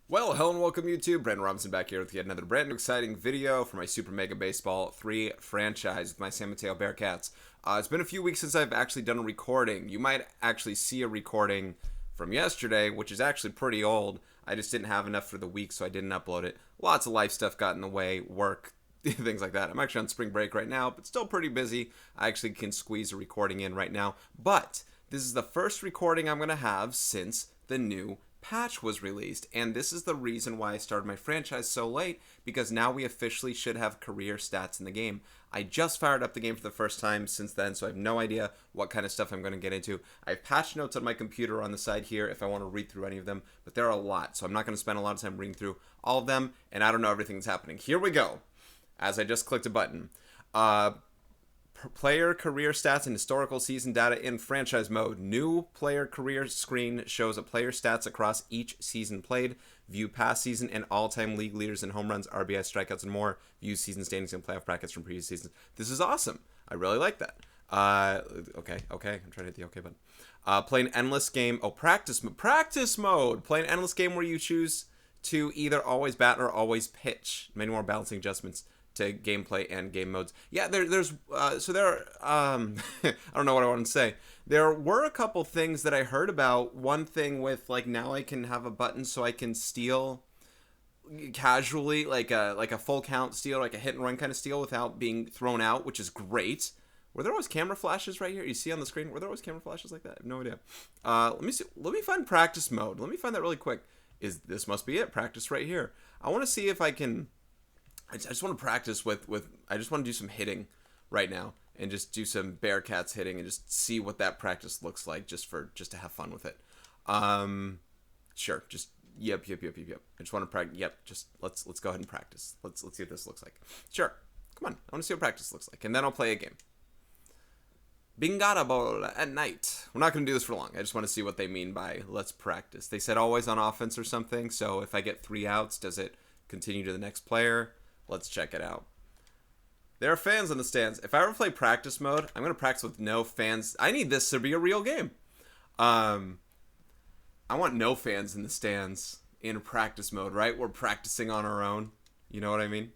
Well, hello and welcome YouTube. Brandon Robinson back here with yet another brand new exciting video for my Super Mega Baseball 3 franchise with my San Mateo Bearcats. It's been a few weeks since I've actually done a recording. You might actually see a recording from yesterday, which is actually pretty old. I just didn't have enough for the week, so I didn't upload it. Lots of life stuff got in the way, work, things like that. I'm actually on spring break right now, but still pretty busy. I actually can squeeze a recording in right now. But this is the first recording I'm going to have since the new patch was released, and this is the reason why I started my franchise so late, because now we officially should have career stats in the game. I just fired up the game for the first time since then, so I have no idea what kind of stuff I'm going to get into. I have patch notes on my computer on the side here if I want to read through any of them, but there are a lot, so I'm not going to spend a lot of time reading through all of them, and I don't know everything that's happening. Here we go, as I just clicked a button. Player career stats and historical season data in franchise mode. New player career screen shows a player stats across each season played. View past season and all-time league leaders in home runs, RBI, strikeouts, and more. View season standings and playoff brackets from previous seasons. This is awesome. I really like that. Okay. I'm trying to hit the okay button. Play an endless game. Oh, practice mode. Play an endless game where you choose to either always bat or always pitch. Many more balancing adjustments to gameplay and game modes. Yeah, I don't know what I want to say. There were a couple things that I heard about. One thing with, like, now I can have a button so I can steal casually, like a full count steal, like a hit and run kind of steal without being thrown out, which is great. Were there always camera flashes right here? You see on the screen? Were there always camera flashes like that? I have no idea. Let me see. Let me find practice mode. Let me find that really quick. This must be it. Practice right here. I want to see if I can. I just want to practice with I just want to do some hitting right now and just do some Bearcats hitting and just see what that practice looks like just to have fun with it. Sure, just yep. I just want to practice. Yep, just let's go ahead and practice. Let's see what this looks like. Sure, come on. I want to see what practice looks like, and then I'll play a game. Bingada ball at night. We're not going to do this for long. I just want to see what they mean by let's practice. They said always on offense or something. So if I get 3 outs, does it continue to the next player? Let's check it out. There are fans in the stands. If I ever play practice mode, I'm going to practice with no fans. I need this to be a real game. I want no fans in the stands in practice mode, right? We're practicing on our own. You know what I mean?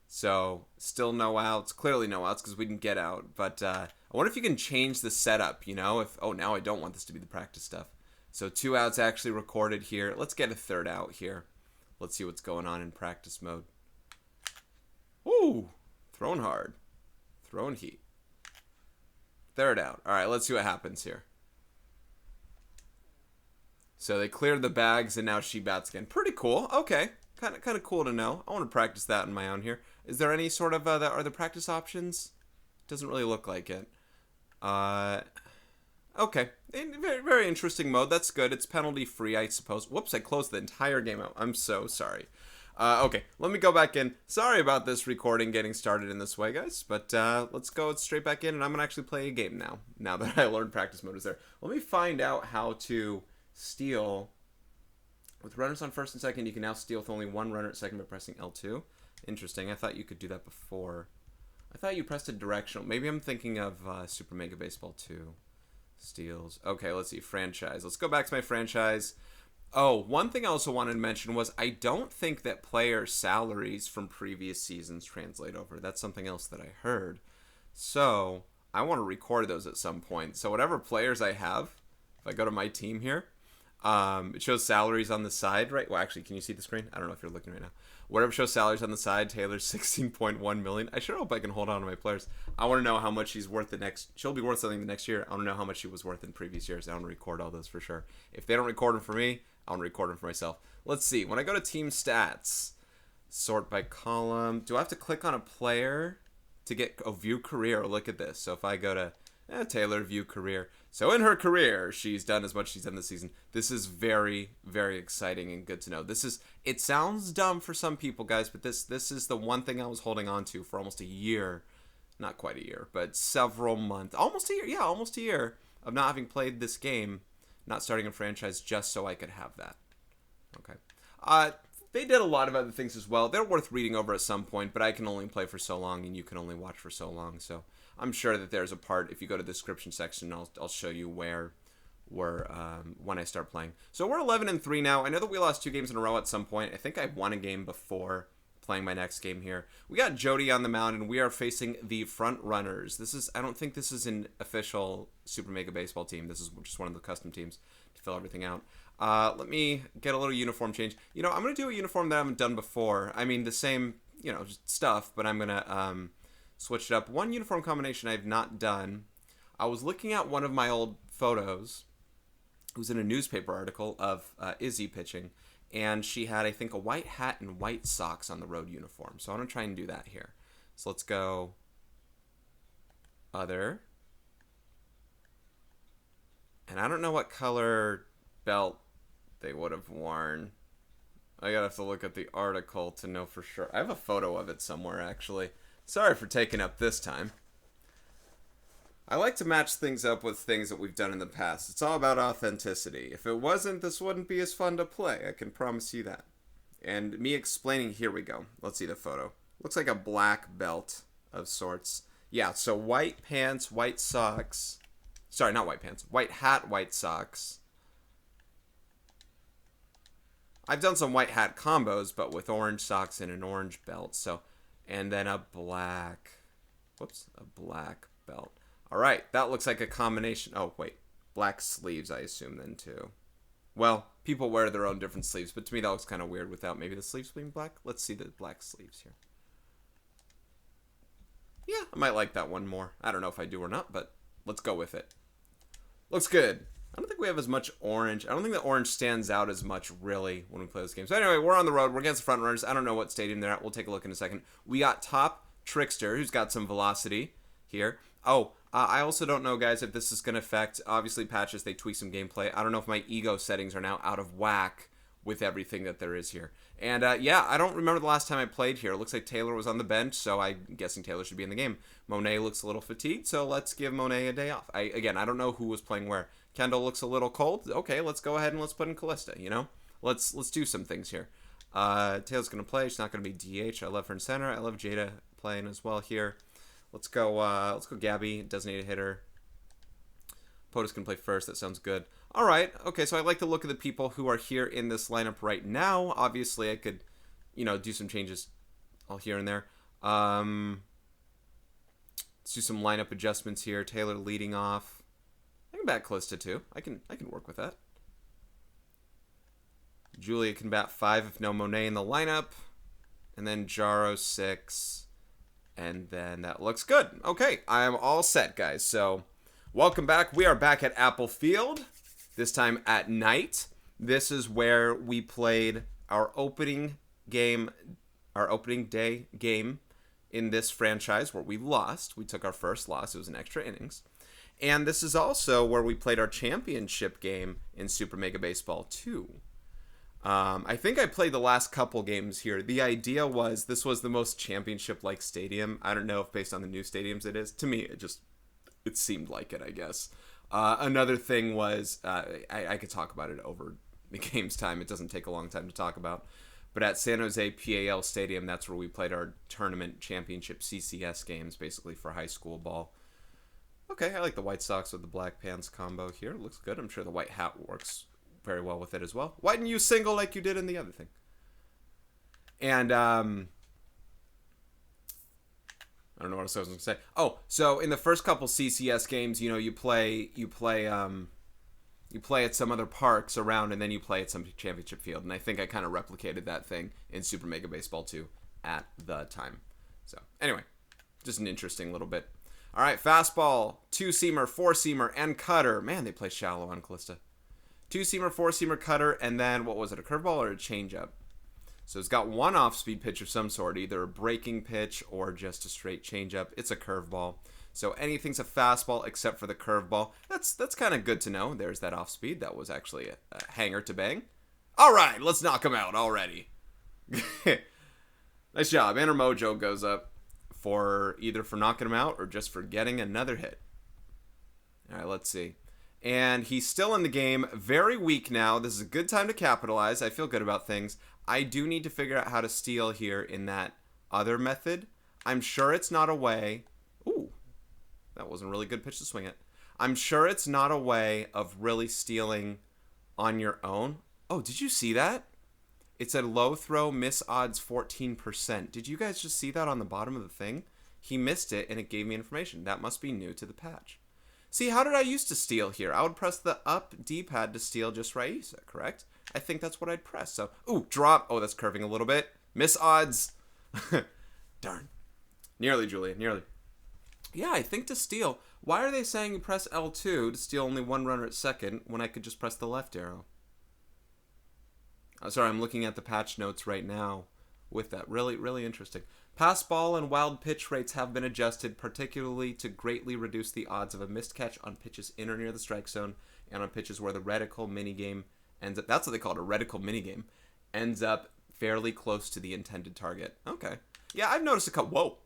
So, still no outs. Clearly no outs because we didn't get out. But I wonder if you can change the setup, you know? Now I don't want this to be the practice stuff. So 2 outs actually recorded here. Let's get a 3rd out here. Let's see what's going on in practice mode. Ooh, thrown hard. Thrown heat. 3rd out. All right, let's see what happens here. So they cleared the bags, and now she bats again. Pretty cool. Okay, kind of cool to know. I want to practice that on my own here. Is there any sort of are there practice options? Doesn't really look like it. Okay, very, very interesting mode. That's good. It's penalty free, I suppose. Whoops, I closed the entire game out. I'm so sorry. Okay, let me go back in. Sorry about this recording getting started in this way, guys. But let's go straight back in, and I'm going to actually play a game now that I learned practice mode is there. Let me find out how to steal. With runners on first and second, you can now steal with only 1 runner at second by pressing L2. Interesting. I thought you could do that before. I thought you pressed a directional. Maybe I'm thinking of Super Mega Baseball 2. Steals. Okay, let's see. Franchise. Let's go back to my franchise. Oh, one thing I also wanted to mention was I don't think that player salaries from previous seasons translate over. That's something else that I heard. So I want to record those at some point. So whatever players I have, if I go to my team here, it shows salaries on the side, right? Well, actually, can you see the screen? I don't know if you're looking right now. Whatever shows salaries on the side, Taylor's 16.1 million. I sure hope I can hold on to my players. I want to know how much she's worth she'll be worth something the next year. I want to know how much she was worth in previous years. I want to record all those for sure. If they don't record them for me, I want to record them for myself. Let's see. When I go to team stats, sort by column, do I have to click on a player to get a view career? Look at this. So if I go to Taylor, view career. So in her career, she's done as much as she's done this season. This is very, very exciting and good to know. It sounds dumb for some people, guys, but this is the one thing I was holding on to for almost a year. Not quite a year, but several months. Almost a year. Yeah, almost a year of not having played this game, not starting a franchise just so I could have that. Okay. They did a lot of other things as well. They're worth reading over at some point, but I can only play for so long, and you can only watch for so long. So I'm sure that there's a part, if you go to the description section, I'll show you where when I start playing. So we're 11-3 now. I know that we lost 2 games in a row at some point. I think I won a game before playing my next game here. We got Jodie on the mound, and we are facing the Frontrunners. I don't think this is an official Super Mega Baseball team. This is just one of the custom teams to fill everything out. Let me get a little uniform change. I'm going to do a uniform that I haven't done before. I mean, the same, just stuff, but I'm going to switch it up. One uniform combination I've not done. I was looking at one of my old photos. It was in a newspaper article of Izzy pitching, and she had, I think, a white hat and white socks on the road uniform. So I'm going to try and do that here. So let's go other. And I don't know what color belt they would have worn. I gotta have to look at the article to know for sure. I have a photo of it somewhere, actually. Sorry for taking up this time. I like to match things up with things that we've done in the past. It's all about authenticity. If it wasn't, this wouldn't be as fun to play. I can promise you that. And me explaining, here we go. Let's see the photo. Looks like a black belt of sorts. Yeah, so white pants, white socks. Sorry, not white pants. White hat, white socks. I've done some white hat combos, but with orange socks and an orange belt. So, and then a black belt. All right, that looks like a combination. Oh, wait. Black sleeves, I assume, then, too. Well, people wear their own different sleeves, but to me that looks kind of weird without maybe the sleeves being black. Let's see the black sleeves here. Yeah, I might like that one more. I don't know if I do or not, but let's go with it. Looks good. I don't think we have as much orange. I don't think the orange stands out as much, really, when we play this game. So anyway, we're on the road. We're against the Frontrunners. I don't know what stadium they're at. We'll take a look in a second. We got Top Trickster, who's got some velocity here. Oh, I also don't know, guys, if this is going to affect, obviously, patches, they tweak some gameplay. I don't know if my ego settings are now out of whack with everything that there is here. And, yeah, I don't remember the last time I played here. It looks like Taylor was on the bench, so I'm guessing Taylor should be in the game. Monet looks a little fatigued, so let's give Monet a day off. Again, I don't know who was playing where. Kendall looks a little cold. Okay, let's go ahead and let's put in Callista, Let's do some things here. Taylor's going to play. She's not going to be DH. I love her in center. I love Jada playing as well here. Let's go Gabby, designated hitter. Otus can play first. That sounds good. All right. Okay, so I like to look at the people who are here in this lineup right now. Obviously, I could, do some changes all here and there. Let's do some lineup adjustments here. Taylor leading off. I can bat Callista too. I can work with that. Julia can bat 5 if no Monet in the lineup. And then Jaro 6. And then that looks good. Okay, I am all set, guys. So, welcome back. We are back at Apple Field, this time at night. This is where we played our opening day game in this franchise where we lost. We took our first loss. It was an extra innings. And this is also where we played our championship game in Super Mega Baseball 2. I think I played the last couple games here. The idea was this was the most championship-like stadium. I don't know if based on the new stadiums it is. To me, it seemed like it, I guess. Another thing was, I could talk about it over the game's time. It doesn't take a long time to talk about. But at San Jose PAL Stadium, that's where we played our tournament championship CCS games, basically for high school ball. Okay, I like the white socks with the black pants combo here. It looks good. I'm sure the white hat works very well with it as well. Why didn't you single like you did in the other thing? And I don't know what else I was going to say. Oh, so in the first couple CCS games, you play at some other parks around, and then you play at some championship field. And I think I kind of replicated that thing in Super Mega Baseball 2 at the time. So anyway, just an interesting little bit. All right, fastball, 2-seamer, 4-seamer, and cutter. Man, they play shallow on Callista. 2-seamer, 4-seamer, cutter, and then, what was it, a curveball or a changeup? So it's got one off-speed pitch of some sort, either a breaking pitch or just a straight changeup. It's a curveball. So anything's a fastball except for the curveball. That's kind of good to know. There's that off-speed. That was actually a hanger to bang. All right, let's knock him out already. Nice job. And her mojo goes up for either for knocking him out or just for getting another hit. All right, let's see. And he's still in the game, very weak now. This is a good time to capitalize. I feel good about things. I do need to figure out how to steal here in that other method. I'm sure it's not away. Ooh, that wasn't a really good pitch to swing at. I'm sure it's not a way of really stealing on your own. Oh, did you see that? It said low throw, miss odds 14%. Did you guys just see that on the bottom of the thing? He missed it, and it gave me information. That must be new to the patch. See, how did I used to steal here? I would press the up D-pad to steal just Raisa, correct? I think that's what I'd press. So, ooh, drop. Oh, that's curving a little bit. Miss odds. Darn. Nearly, Julia, nearly. Yeah, I think to steal. Why are they saying you press L2 to steal only one runner at second when I could just press the left arrow? Oh, sorry, I'm looking at the patch notes right now with that. Really, really interesting. Pass ball and wild pitch rates have been adjusted, particularly to greatly reduce the odds of a missed catch on pitches in or near the strike zone and on pitches where the reticle minigame ends up. That's what they call it, a reticle minigame. Ends up fairly close to the intended target. Okay. Yeah, I've noticed a couple. Whoa.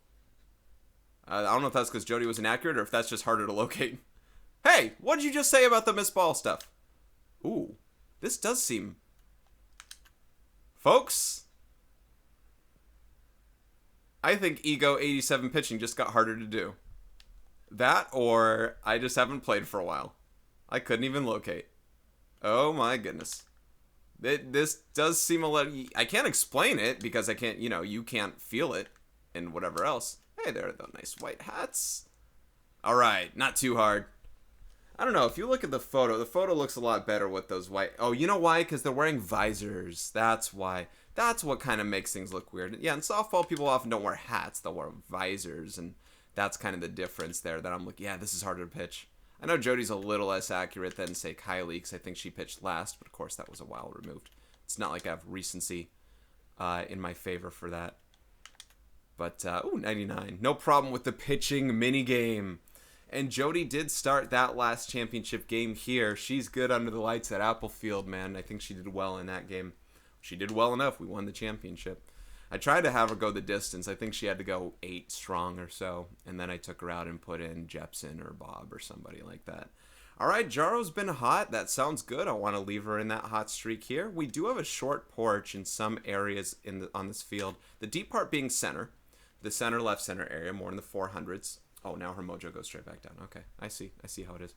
I don't know if that's because Jodie was inaccurate or if that's just harder to locate. Hey, what did you just say about the missed ball stuff? Ooh, this does seem... Folks, I think Ego 87 pitching just got harder to do. That or I just haven't played for a while. I couldn't even locate. Oh my goodness. This does seem a lot... I can't explain it because I can't, you can't feel it and whatever else. Hey, there are the nice white hats. All right, not too hard. I don't know. If you look at the photo looks a lot better with those white... Oh, you know why? Because they're wearing visors. That's why. That's what kind of makes things look weird. Yeah, in softball, people often don't wear hats. They'll wear visors, and that's kind of the difference there that I'm like, yeah, this is harder to pitch. I know Jodie's a little less accurate than, say, Kylie, because I think she pitched last, but of course that was a while removed. It's not like I have recency in my favor for that. But, ooh, 99. No problem with the pitching minigame. And Jodie did start that last championship game here. She's good under the lights at Applefield, man. I think she did well in that game. She did well enough. We won the championship. I tried to have her go the distance. I think she had to go 8 strong or so. And then I took her out and put in Jepsen or Bob or somebody like that. All right, Jaro's been hot. That sounds good. I want to leave her in that hot streak here. We do have a short porch in some areas on this field. The deep part being center. The center, left center area, more in the 400s. Oh, now her mojo goes straight back down. Okay, I see how it is.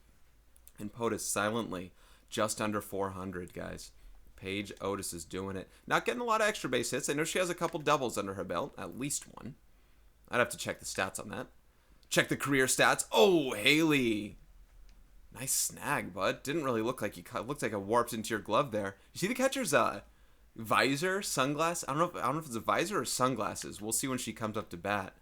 And Otus silently just under 400, guys. Paige Otus is doing it. Not getting a lot of extra base hits. I know she has a couple doubles under her belt, at least one. I'd have to check the stats on that. Check the career stats. Oh, Haley. Nice snag, bud. Didn't really look like looked like it warped into your glove there. You see the catcher's visor, sunglass? I don't know if it's a visor or sunglasses. We'll see when she comes up to bat.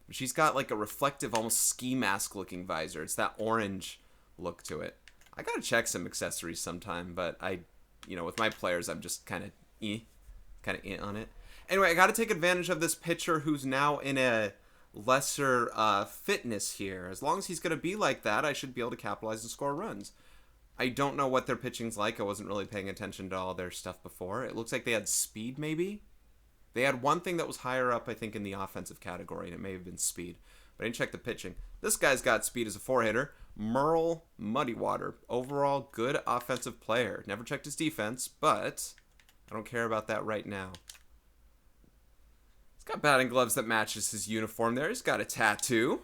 But she's got like a reflective, almost ski mask looking visor. It's that orange look to it. I gotta check some accessories sometime, but with my players, I'm just kind of on it. Anyway, I gotta take advantage of this pitcher who's now in a lesser fitness here. As long as he's gonna be like that, I should be able to capitalize and score runs. I don't know what their pitching's like. I wasn't really paying attention to all their stuff before. It looks like they had speed, maybe? They had one thing that was higher up, I think, in the offensive category, and it may have been speed. But I didn't check the pitching. This guy's got speed as a 4-hitter. Merle Muddywater. Overall, good offensive player. Never checked his defense, but I don't care about that right now. He's got batting gloves that matches his uniform there. He's got a tattoo.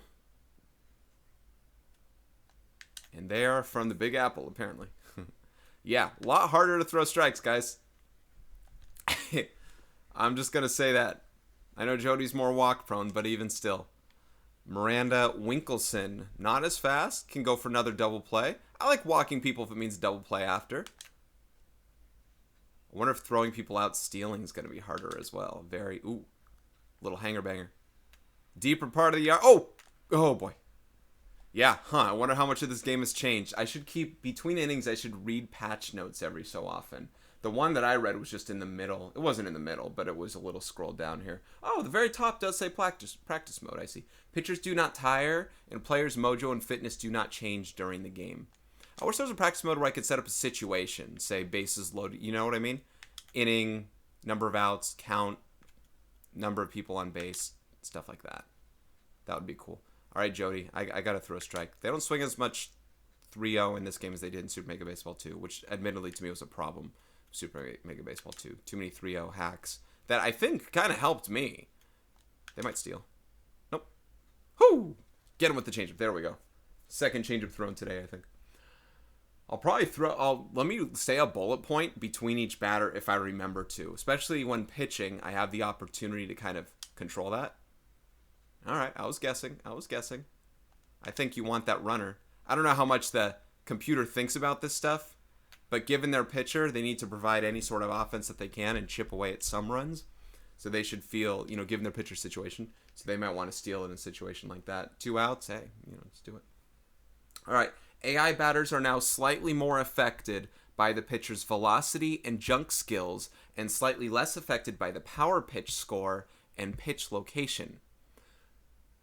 And they are from the Big Apple, apparently. Yeah, a lot harder to throw strikes, guys. I'm just going to say that. I know Jodie's more walk prone, but even still. Miranda Winkelson, not as fast, can go for another double play. I like walking people if it means double play after. I wonder if throwing people out stealing is going to be harder as well. Little hanger banger. Deeper part of the yard. Oh boy. Yeah, I wonder how much of this game has changed. I should between innings, I should read patch notes every so often. The one that I read was just in the middle. It wasn't in the middle, but it was a little scrolled down here. Oh, the very top does say practice mode, I see. Pitchers do not tire, and players' mojo and fitness do not change during the game. I wish there was a practice mode where I could set up a situation, say bases loaded, you know what I mean? Inning, number of outs, count, number of people on base, stuff like that. That would be cool. All right, Jodie, I got to throw a strike. They don't swing as much 3-0 in this game as they did in Super Mega Baseball 2, which admittedly to me was a problem. Super Mega Baseball 2. Too many 3-0 hacks that I think kind of helped me. They might steal. Nope. Whoo! Get him with the changeup. There we go. Second changeup thrown today, I think. I'll probably let me say a bullet point between each batter if I remember to. Especially when pitching, I have the opportunity to kind of control that. All right, I was guessing. I think you want that runner. I don't know how much the computer thinks about this stuff, but given their pitcher, they need to provide any sort of offense that they can and chip away at some runs. So they should feel, given their pitcher situation, so they might want to steal in a situation like that. 2 outs, hey, let's do it. All right. AI batters are now slightly more affected by the pitcher's velocity and junk skills and slightly less affected by the power pitch score and pitch location.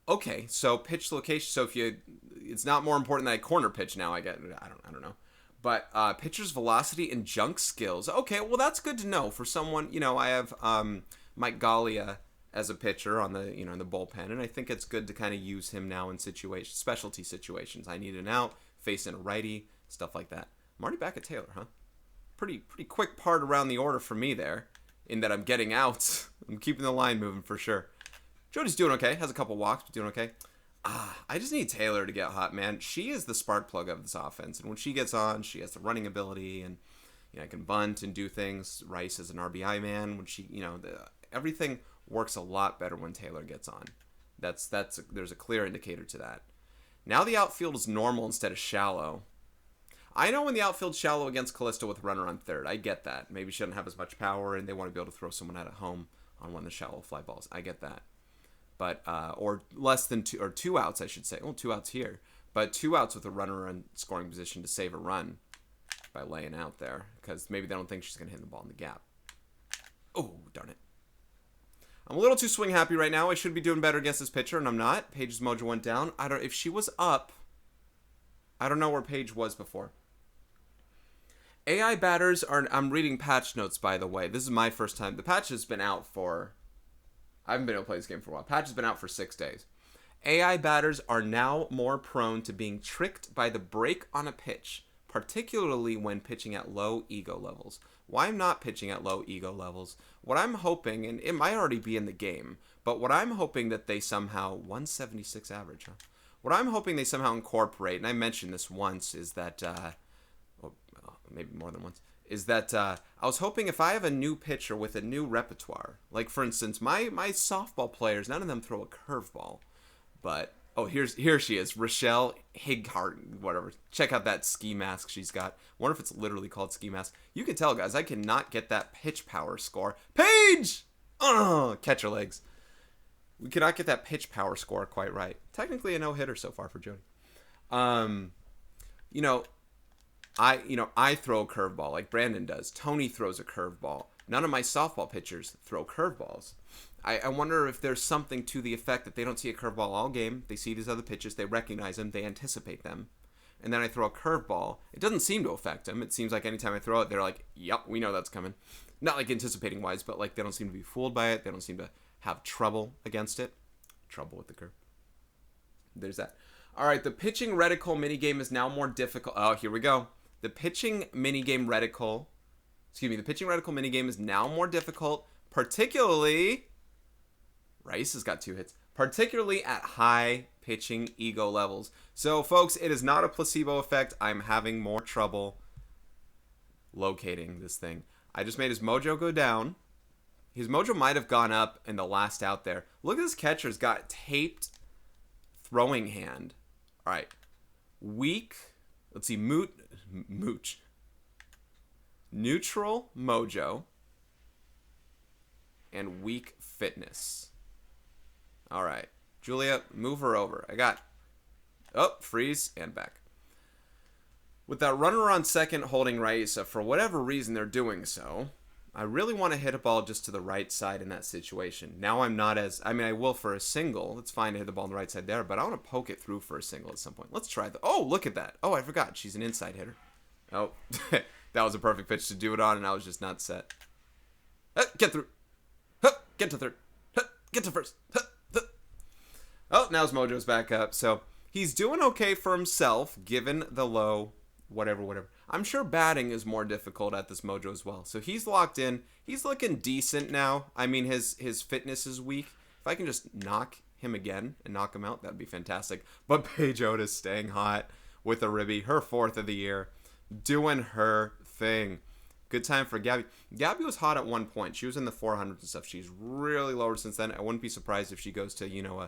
Okay, so pitch location, so it's not more important than a corner pitch now, I don't know. But pitcher's velocity and junk skills. Okay, well that's good to know for someone, I have Mike Gallia as a pitcher on the, in the bullpen, and I think it's good to kind of use him now in specialty situations. I need an out, facing a righty, stuff like that. I'm already back at Taylor, huh? Pretty quick part around the order for me there, in that I'm getting outs. I'm keeping the line moving for sure. Jodie's doing okay, has a couple walks, but doing okay. I just need Taylor to get hot, man. She is the spark plug of this offense, and when she gets on, she has the running ability, and I can bunt and do things. Rice is an RBI man. When she, everything works a lot better when Taylor gets on. There's a clear indicator to that. Now the outfield is normal instead of shallow. I know when the outfield's shallow against Callisto with runner on third. I get that. Maybe she doesn't have as much power and they want to be able to throw someone out at home on one of the shallow fly balls. I get that. But, or less than 2 outs, I should say. Well, 2 outs here. But 2 outs with a runner in scoring position to save a run by laying out there. Because maybe they don't think she's going to hit the ball in the gap. Oh, darn it. I'm a little too swing happy right now. I should be doing better against this pitcher, and I'm not. Paige's mojo went down. If she was up, I don't know where Paige was before. AI batters I'm reading patch notes, by the way. This is my first time. The patch has been out I haven't been able to play this game for a while. Patch has been out for 6 days. AI batters are now more prone to being tricked by the break on a pitch, particularly when pitching at low ego levels. Why I'm not pitching at low ego levels, what I'm hoping, and it might already be in the game, but what I'm hoping that they somehow, 176 average, huh? What I'm hoping they somehow incorporate, and I mentioned this once, is that, maybe more than once, is that I was hoping if I have a new pitcher with a new repertoire, like for instance, my softball players, none of them throw a curveball, but here she is, Rochelle Highart, whatever. Check out that ski mask she's got. Wonder if it's literally called ski mask. You can tell, guys, I cannot get that pitch power score. Paige! Catch her legs. We cannot get that pitch power score quite right. Technically a no-hitter so far for Jodie. I throw a curveball like Brandon does. Tony throws a curveball. None of my softball pitchers throw curveballs. I wonder if there's something to the effect that they don't see a curveball all game. They see these other pitches. They recognize them. They anticipate them. And then I throw a curveball. It doesn't seem to affect them. It seems like anytime I throw it, they're like, yep, we know that's coming. Not like anticipating wise, but like they don't seem to be fooled by it. They don't seem to have trouble against it. Trouble with the curve. There's that. All right, the pitching reticle minigame is now more difficult. Oh, here we go. The pitching reticle minigame is now more difficult, particularly... Rice has got 2 hits. Particularly at high pitching ego levels. So, folks, it is not a placebo effect. I'm having more trouble locating this thing. I just made his mojo go down. His mojo might have gone up in the last out there. Look at this catcher's got taped throwing hand. All right. Weak. Let's see. Mooch. Neutral mojo. And weak fitness. All right. Julia, move her over. Freeze, and back. With that runner on second holding Raisa, for whatever reason they're doing so, I really want to hit a ball just to the right side in that situation. Now I'm not I will for a single. It's fine to hit the ball on the right side there, but I want to poke it through for a single at some point. Let's try look at that. Oh, I forgot. She's an inside hitter. Oh, that was a perfect pitch to do it on, and I was just not set. Get through. Get to third. Get to first. Oh, now his mojo's back up. So he's doing okay for himself, given the low, whatever. I'm sure batting is more difficult at this mojo as well. So he's locked in. He's looking decent now. I mean, his fitness is weak. If I can just knock him again and knock him out, that'd be fantastic. But Paige Otus staying hot with a ribby, her 4th of the year, doing her thing. Good time for Gabby. Gabby was hot at one point. She was in the 400s and stuff. She's really lowered since then. I wouldn't be surprised if she goes to, you know,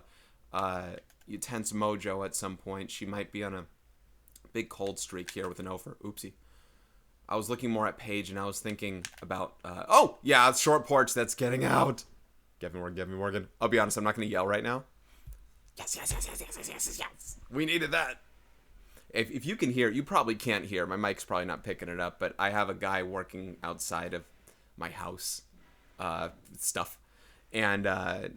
a tense mojo at some point. She might be on a big cold streak here with an over. Oopsie. I was looking more at Paige, and I was thinking about, oh, yeah, it's short porch that's getting out. Get me Morgan. I'll be honest, I'm not going to yell right now. Yes. We needed that. If you can hear, you probably can't hear. My mic's probably not picking it up, but I have a guy working outside of my house stuff. And I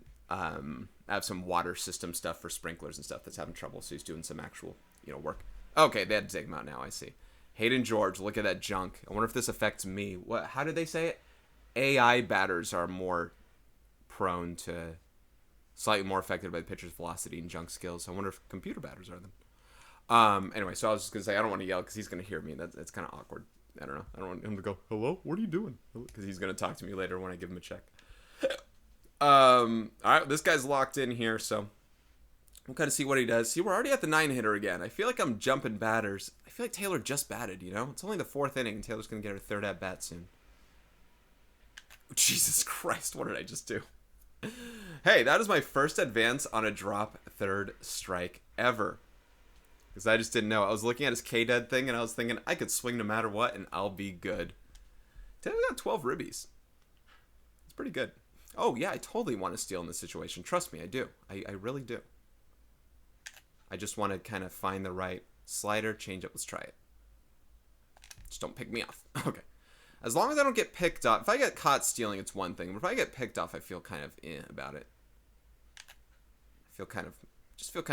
have some water system stuff for sprinklers and stuff that's having trouble, so he's doing some actual, you know, work. Okay, they had to take him out now, I see. Hayden George, look at that junk. I wonder if this affects me. What? How did they say it? AI batters are more prone to, slightly more affected by the pitcher's velocity and junk skills. I wonder if computer batters are them. Anyway, so I was just going to say, I don't want to yell because he's going to hear me. That's kind of awkward. I don't know. I don't want him to go, hello? What are you doing? Because he's going to talk to me later when I give him a check. All right, this guy's locked in here, so we'll kind of see what he does. See, we're already at the 9-hitter again. I feel like I'm jumping batters. I feel like Taylor just batted, you know? It's only the 4th inning, and Taylor's going to get her 3rd at-bat soon. Jesus Christ, what did I just do? Hey, that is my first advance on a drop 3rd strike ever. Because I just didn't know. I was looking at his K-Dead thing, and I was thinking, I could swing no matter what, and I'll be good. Taylor got 12 ribbies. It's pretty good. Oh, yeah, I totally want to steal in this situation. Trust me, I do. I really do. I just want to kind of find the right slider, change up. Let's try it. Just don't pick me off. Okay. As long as I don't get picked off. If I get caught stealing, it's one thing. But if I get picked off, I feel kind of about it. I feel kind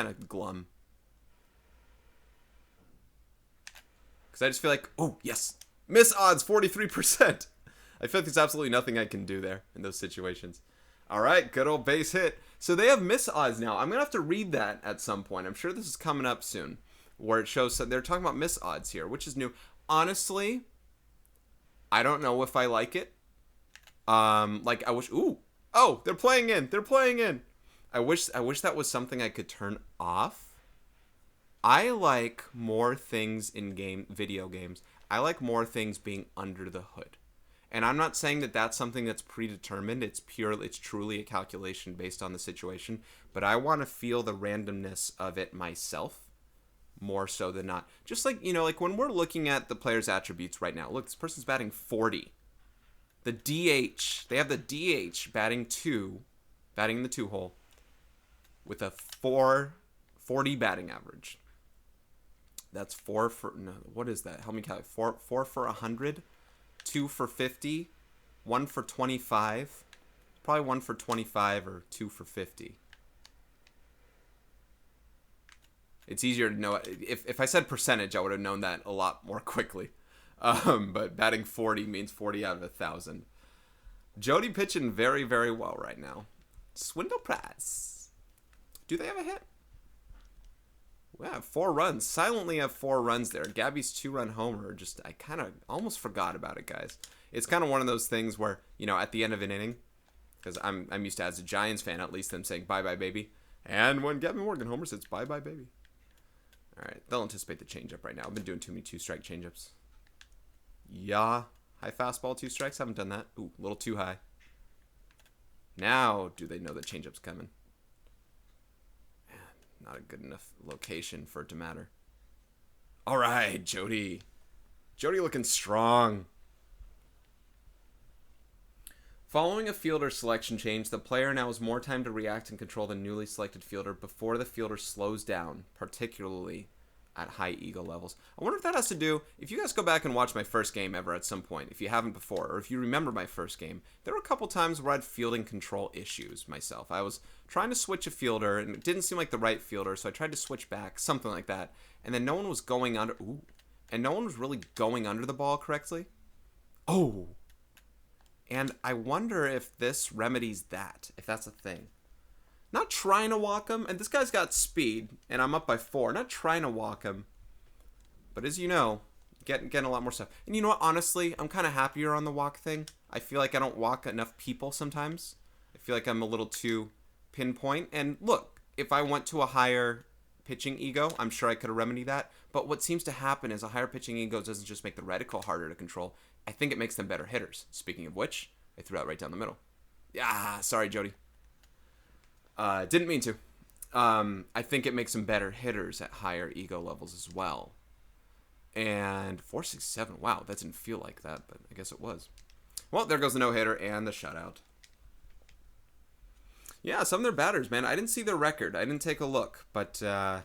of glum. Because I just feel like, oh, yes. Miss odds, 43%. I feel like there's absolutely nothing I can do there in those situations. All right, good old base hit. So they have miss odds now. I'm going to have to read that at some point. I'm sure this is coming up soon, where it shows that they're talking about miss odds here, which is new. Honestly, I don't know if I like it. Like I wish, ooh, oh, they're playing in. I wish that was something I could turn off. I like more things in video games. I like more things being under the hood. And I'm not saying that that's something that's predetermined. It's truly a calculation based on the situation. But I want to feel the randomness of it myself more so than not. Just like, you know, like when we're looking at the player's attributes right now. Look, this person's batting 40. The DH, they have the DH batting in the 2-hole with a 440 batting average. That's 4 for, no, what is that? Help me calculate. 4 for 100. 2 for 50, 1 for 25, probably 1 for 25 or 2 for 50. It's easier to know. If I said percentage, I would have known that a lot more quickly. But batting 40 means 40 out of 1,000. Jodie pitching very, very well right now. Swindle Press. Do they have a hit? We have 4 runs. Silently have 4 runs there. Gabby's 2-run homer. Just, I kind of almost forgot about it, guys. It's kind of one of those things where, you know, at the end of an inning, because I'm used to, as a Giants fan, at least them saying, bye-bye, baby. And when Gabby Morgan homers, it's bye-bye, baby. All right, they'll anticipate the changeup right now. I've been doing too many 2-strike changeups. Yeah. High fastball, 2 strikes. Haven't done that. Ooh, a little too high. Now, do they know the changeup's coming? Not a good enough location for it to matter. All right, Jodie. Jodie looking strong. Following a fielder selection change, the player now has more time to react and control the newly selected fielder before the fielder slows down, particularly at high ego levels. I wonder if that has to do, if you guys go back and watch my first game ever at some point, if you haven't before, or if you remember my first game, there were a couple times where I had fielding control issues myself. I was trying to switch a fielder, and it didn't seem like the right fielder, so I tried to switch back, something like that, and then no one was going under, and no one was really going under the ball correctly. Oh! And I wonder if this remedies that, if that's a thing. Not trying to walk him, and this guy's got speed, and I'm up by 4. Not trying to walk him, but as you know, getting a lot more stuff. And you know what, honestly, I'm kind of happier on the walk thing. I feel like I don't walk enough people sometimes. I feel like I'm a little too pinpoint, and look, if I went to a higher pitching ego, I'm sure I could have remedied that. But what seems to happen is a higher pitching ego doesn't just make the reticle harder to control. I think it makes them better hitters. Speaking of which, I threw out right down the middle. Yeah, sorry, Jodie. Didn't mean to. I think it makes them better hitters at higher ego levels as well. And 467, wow, that didn't feel like that, but I guess it was. Well, there goes the no-hitter and the shutout. Yeah, some of their batters, man. I didn't see their record. I didn't take a look, but I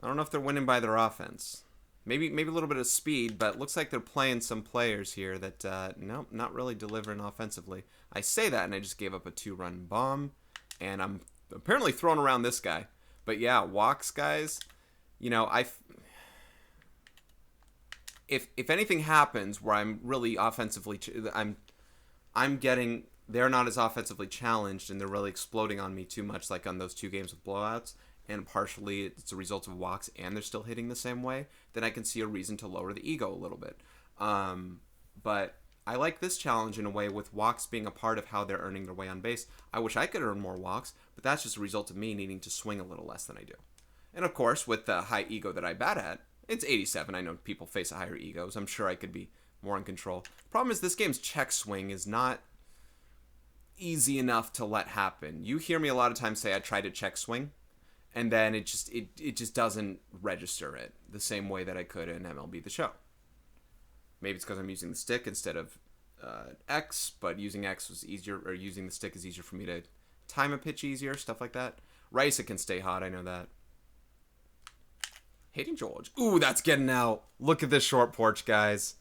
don't know if they're winning by their offense. Maybe a little bit of speed, but it looks like they're playing some players here that, no, not really delivering offensively. I say that, and I just gave up a 2-run bomb, and I'm apparently throwing around this guy. But yeah, walks, guys, you know, if anything happens where I'm really offensively, I'm getting, they're not as offensively challenged and they're really exploding on me too much, like on those 2 games with blowouts, and partially it's a result of walks and they're still hitting the same way, then I can see a reason to lower the ego a little bit. But I like this challenge in a way with walks being a part of how they're earning their way on base. I wish I could earn more walks, but that's just a result of me needing to swing a little less than I do. And of course, with the high ego that I bat at, it's 87. I know people face higher egos. I'm sure I could be more in control. Problem is, this game's check swing is not easy enough to let happen. You hear me a lot of times say I try to check swing, and then it just doesn't register it the same way that I could in MLB The Show. Maybe it's because I'm using the stick instead of X, but using X was easier, or using the stick is easier for me to time a pitch easier, stuff like that. Raisa can stay hot, I know that. Hayden George. Ooh, that's getting out. Look at this short porch, guys.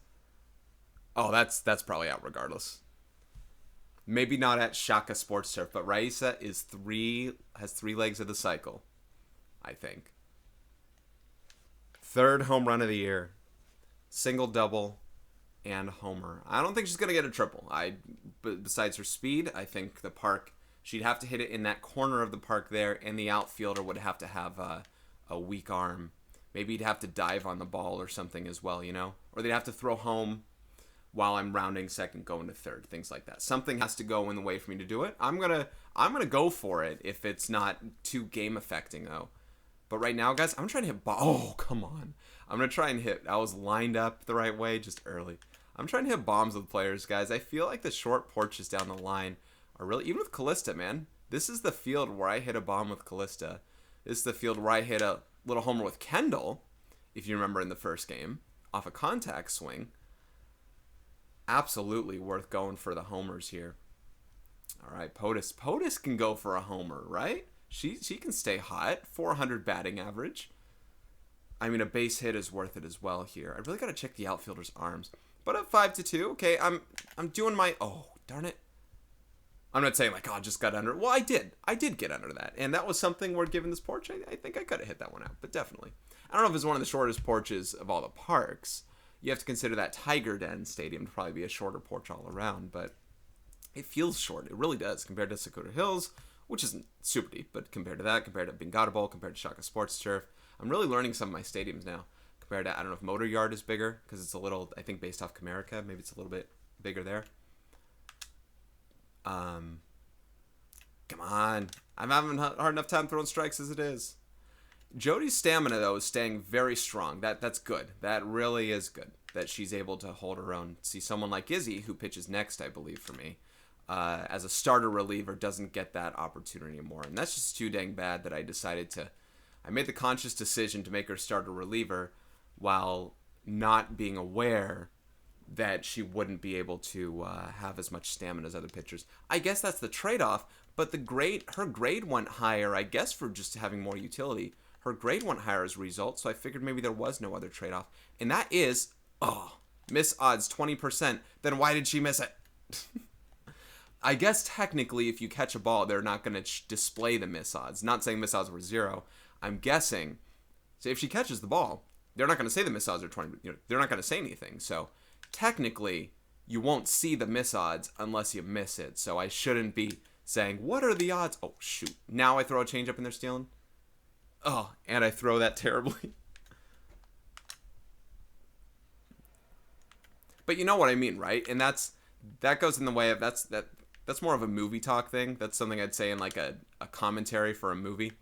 Oh, that's probably out regardless. Maybe not at Shaka Sports Turf, but Raisa has 3 legs of the cycle, I think. 3rd home run of the year. Single, double, and homer. I don't think she's going to get a triple. Besides her speed, I think the park, she'd have to hit it in that corner of the park there, and the outfielder would have to have a weak arm. Maybe he'd have to dive on the ball or something as well, you know? Or they'd have to throw home while I'm rounding second, going to third, things like that. Something has to go in the way for me to do it. I'm gonna go for it if it's not too game affecting though. But right now, guys, I'm trying to hit oh, come on. I'm gonna try and hit. I was lined up the right way just early. I'm trying to hit bombs with players, guys. I feel like the short porches down the line are really, even with Callista, man. This is the field where I hit a bomb with Callista. This is the field where I hit a little homer with Kendall, if you remember in the first game, off a contact swing. Absolutely worth going for the homers here. All right, Otus. Otus can go for a homer, right? She can stay hot. 400 batting average. I mean, a base hit is worth it as well here. I really got to check the outfielder's arms. But at 5-2, okay, I'm doing my, oh, darn it. I'm not saying like, oh, I just got under. Well, I did. I did get under that. And that was something where, given this porch, I think I could have hit that one out. But definitely. I don't know if it's one of the shortest porches of all the parks. You have to consider that Tiger Den Stadium to probably be a shorter porch all around. But it feels short. It really does compared to Sakura Hills, which isn't super deep. But compared to that, compared to Bingata Bowl, compared to Shaka Sports Turf, I'm really learning some of my stadiums now. Compared to, I don't know if Motor Yard is bigger because it's a little, I think, based off Comerica. Maybe it's a little bit bigger there. Come on. I'm having a hard enough time throwing strikes as it is. Jodie's stamina, though, is staying very strong. That's good. That really is good, that she's able to hold her own. See, someone like Izzy, who pitches next, I believe, for me, as a starter reliever, doesn't get that opportunity anymore. And that's just too dang bad that I made the conscious decision to make her starter reliever while not being aware that she wouldn't be able to have as much stamina as other pitchers. I guess that's the trade-off, but her grade went higher, I guess, for just having more utility. Her grade went higher as a result, so I figured maybe there was no other trade-off. And that is, miss odds 20%. Then why did she miss it? I guess technically if you catch a ball, they're not going to display the miss odds. Not saying miss odds were 0. I'm guessing, so if she catches the ball, they're not going to say the miss odds are 20. They're not going to say anything, so technically, you won't see the miss odds unless you miss it. So I shouldn't be saying, what are the odds? Oh, shoot. Now I throw a changeup and they're stealing? Oh, and I throw that terribly. But you know what I mean, right? And that goes in the way of, that's more of a movie talk thing. That's something I'd say in like a commentary for a movie.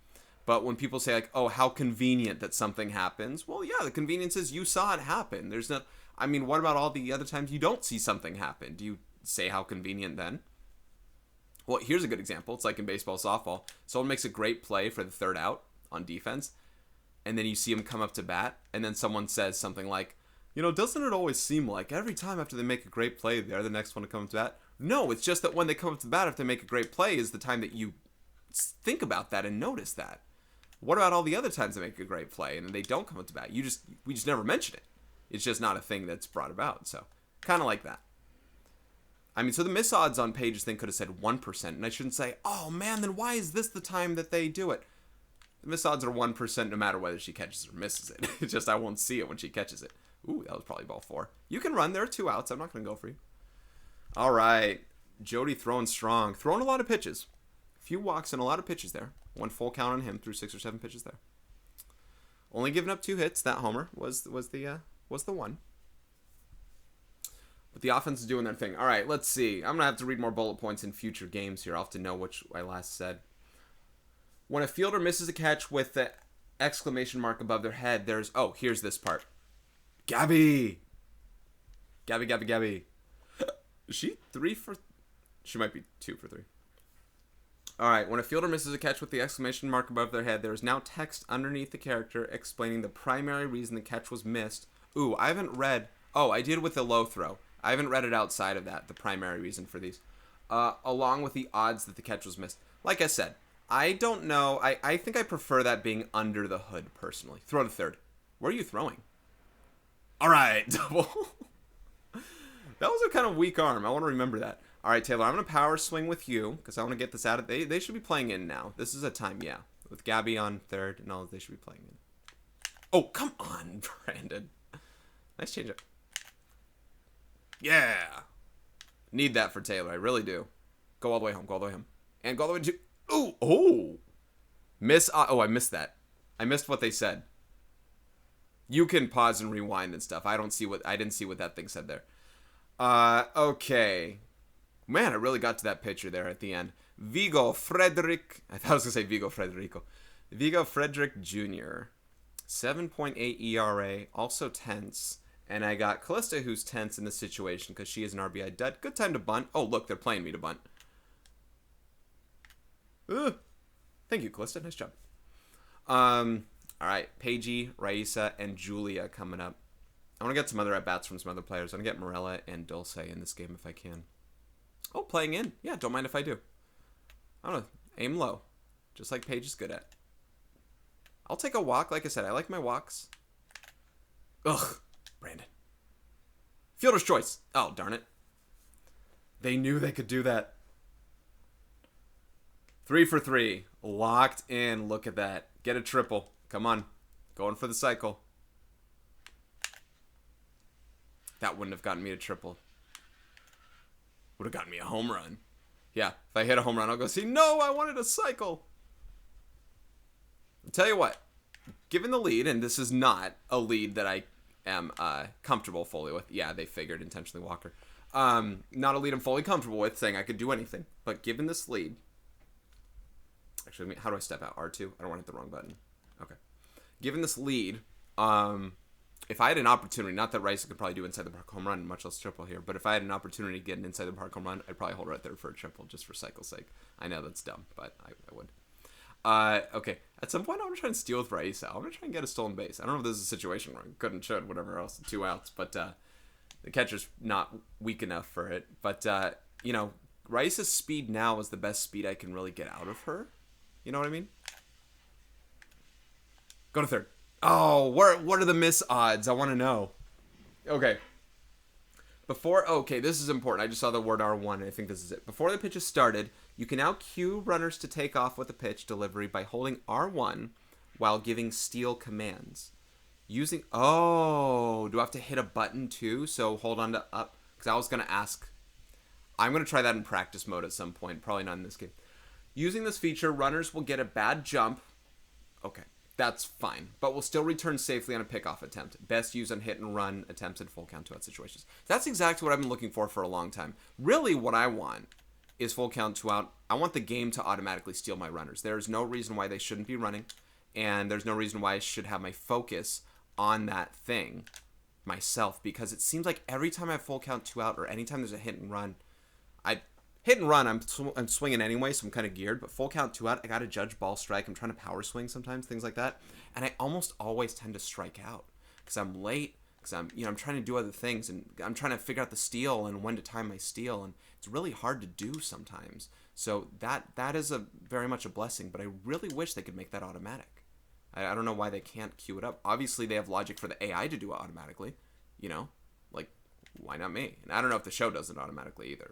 But when people say like, oh, how convenient that something happens. Well, yeah, the convenience is you saw it happen. There's no, I mean, what about all the other times you don't see something happen? Do you say how convenient then? Well, here's a good example. It's like in baseball, softball. Someone makes a great play for the third out on defense, and then you see him come up to bat, and then someone says something like, doesn't it always seem like every time after they make a great play, they're the next one to come up to bat? No, it's just that when they come up to bat after they make a great play is the time that you think about that and notice that. What about all the other times they make a great play and they don't come up to bat? We just never mention it. It's just not a thing that's brought about. So, kind of like that. I mean, so the miss odds on Paige's thing could have said 1%, and I shouldn't say, oh man, then why is this the time that they do it? The miss odds are 1% no matter whether she catches or misses it. It's just I won't see it when she catches it. Ooh, that was probably ball 4. You can run. There are 2 outs. I'm not going to go for you. All right. Jodie throwing strong. Throwing a lot of pitches. A few walks and a lot of pitches there. 1 full count on him through 6 or 7 pitches there. Only giving up 2 hits. That homer was the one. But the offense is doing their thing. All right, let's see. I'm going to have to read more bullet points in future games here. I'll have to know which I last said. When a fielder misses a catch with the exclamation mark above their head, there's... Oh, here's this part. Gabby! Gabby. Is she 3 for... She might be 2 for 3. All right, when a fielder misses a catch with the exclamation mark above their head, there is now text underneath the character explaining the primary reason the catch was missed. Ooh, I haven't read... Oh, I did with the low throw. I haven't read it outside of that, the primary reason for these. Along with the odds that the catch was missed. Like I said, I don't know. I think I prefer that being under the hood, personally. Throw to third. Where are you throwing? All right, double. That was a kind of weak arm. I want to remember that. All right, Taylor, I'm going to power swing with you because I want to get this out of... They should be playing in now. This is a time, yeah. With Gabby on third and all, they should be playing in. Oh, come on, Brandon. Nice change up. Yeah. Need that for Taylor. I really do. Go all the way home. And go all the way to... Ooh. Oh. I missed that. I missed what they said. You can pause and rewind and stuff. I didn't see what that thing said there. Okay. Man, I really got to that picture there at the end. Vigo Frederick. I thought I was going to say Vigo Frederico. Vigo Frederick Jr. 7.8 ERA. Also tense. And I got Callista, who's tense in this situation because she is an RBI dud. Good time to bunt. Oh, look, they're playing me to bunt. Ugh. Thank you, Callista. Nice job. All right. Paigey, Raisa, and Julia coming up. I want to get some other at-bats from some other players. I want to get Morella and Dulce in this game if I can. Oh, playing in. Yeah, don't mind if I do. I don't know. Aim low. Just like Paige is good at. I'll take a walk. Like I said, I like my walks. Ugh. Brandon. Fielder's choice. Oh, darn it. They knew they could do that. 3 for 3. Locked in. Look at that. Get a triple. Come on. Going for the cycle. That wouldn't have gotten me a triple. Would have gotten me a home run. Yeah, if I hit a home run, I'll go see, no, I wanted a cycle. I'll tell you what. Given the lead, and this is not a lead that I am comfortable fully with. Yeah, they figured intentionally Walker. Not a lead I'm fully comfortable with, saying I could do anything. But given this lead... Actually, how do I step out? R2? I don't want to hit the wrong button. Okay. Given this lead, if I had an opportunity, not that Rice could probably do inside the park home run, much less triple here, but if I had an opportunity to get an inside the park home run, I'd probably hold right there for a triple just for cycle's sake. I know that's dumb, but I would. Okay. At some point, I'm going to try and steal with Raisa. I'm going to try and get a stolen base. I don't know if this is a situation where I couldn't, should, whatever else, 2 outs, but the catcher's not weak enough for it. But, Raisa's speed now is the best speed I can really get out of her. You know what I mean? Go to third. Oh, what are the miss odds? I want to know. Okay. Okay, this is important. I just saw the word R1, and I think this is it. Before the pitch is started, you can now cue runners to take off with a pitch delivery by holding R1 while giving steal commands. Do I have to hit a button too? So hold on to up. Because I was going to ask. I'm going to try that in practice mode at some point. Probably not in this game. Using this feature, runners will get a bad jump. Okay, that's fine. But will still return safely on a pickoff attempt. Best used on hit and run attempts in full count 2-out situations. That's exactly what I've been looking for a long time. Really what I want is full count 2 out. I want the game to automatically steal my runners. There's no reason why they shouldn't be running, and there's no reason why I should have my focus on that thing myself, because it seems like every time I have full count 2 out, or anytime there's a hit and run, I'm swinging anyway, so I'm kind of geared, but full count 2 out, I got to judge ball strike. I'm trying to power swing sometimes, things like that, and I almost always tend to strike out because I'm late, because I'm trying to do other things, and I'm trying to figure out the steal and when to time my steal, and it's really hard to do sometimes. So that is very much a blessing, but I really wish they could make that automatic. I don't know why they can't queue it up. Obviously, they have logic for the AI to do it automatically, like, why not me? And I don't know if the show does it automatically either.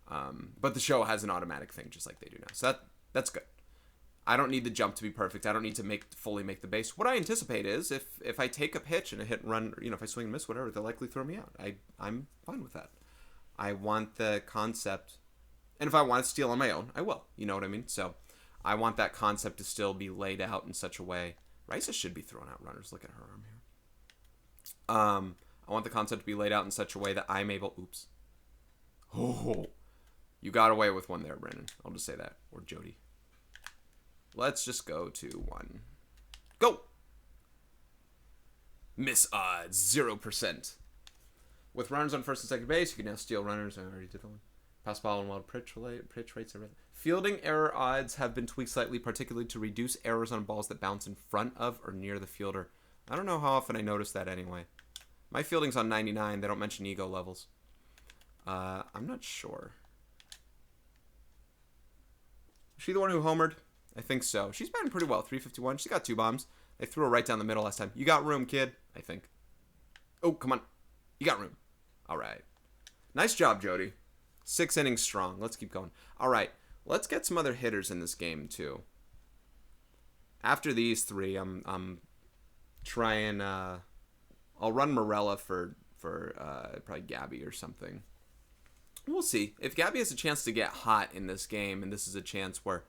But the show has an automatic thing just like they do now. So that's good. I don't need the jump to be perfect. I don't need to fully make the base. What I anticipate is if I take a pitch and a hit and run, if I swing and miss, whatever, they'll likely throw me out. I'm fine with that. I want the concept, and if I want to steal on my own, I will. You know what I mean? So I want that concept to still be laid out in such a way. Risa should be throwing out runners. Look at her arm here. I want the concept to be laid out in such a way that I'm able... Oops. Oh, you got away with one there, Brennan. I'll just say that. Or Jodie. Let's just go to 1. Go! Miss odds, 0%. With runners on first and second base, you can now steal runners. I already did one. Pass ball and wild pitch rates are... Fielding error odds have been tweaked slightly, particularly to reduce errors on balls that bounce in front of or near the fielder. I don't know how often I notice that anyway. My fielding's on 99. They don't mention ego levels. I'm not sure. Is she the one who homered? I think so. She's batting pretty well. 351. She got 2 bombs. They threw her right down the middle last time. You got room, kid. I think. Oh, come on. You got room. All right. Nice job, Jodie. 6 innings strong. Let's keep going. All right. Let's get some other hitters in this game, too. After these 3, I'm trying... I'll run Morella for probably Gabby or something. We'll see. If Gabby has a chance to get hot in this game, and this is a chance where,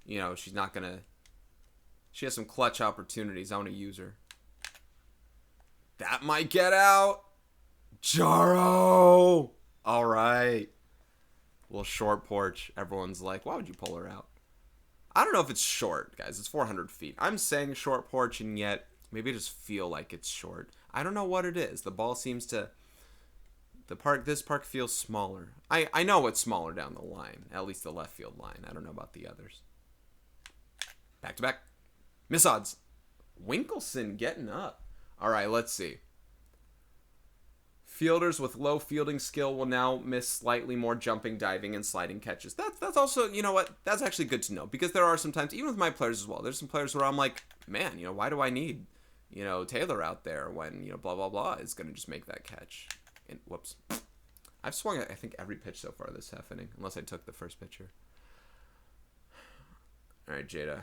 she's not going to... She has some clutch opportunities. I want to use her. That might get out. Jaro! All right. Little short porch. Everyone's like, why would you pull her out? I don't know if it's short, guys. It's 400 feet. I'm saying short porch, and yet maybe I just feel like it's short. I don't know what it is. The ball seems to... This park feels smaller. I know it's smaller down the line. At least the left field line. I don't know about the others. Back to back. Miss odds. Winkleson getting up. All right, let's see. Fielders with low fielding skill will now miss slightly more jumping, diving, and sliding catches. That's also, you know what? That's actually good to know, because there are sometimes, even with my players as well, there's some players where I'm like, man, why do I need, Taylor out there when, blah, blah, blah is going to just make that catch. And whoops. I've swung, I think, every pitch so far this half inning, unless I took the first pitcher. All right, Jada.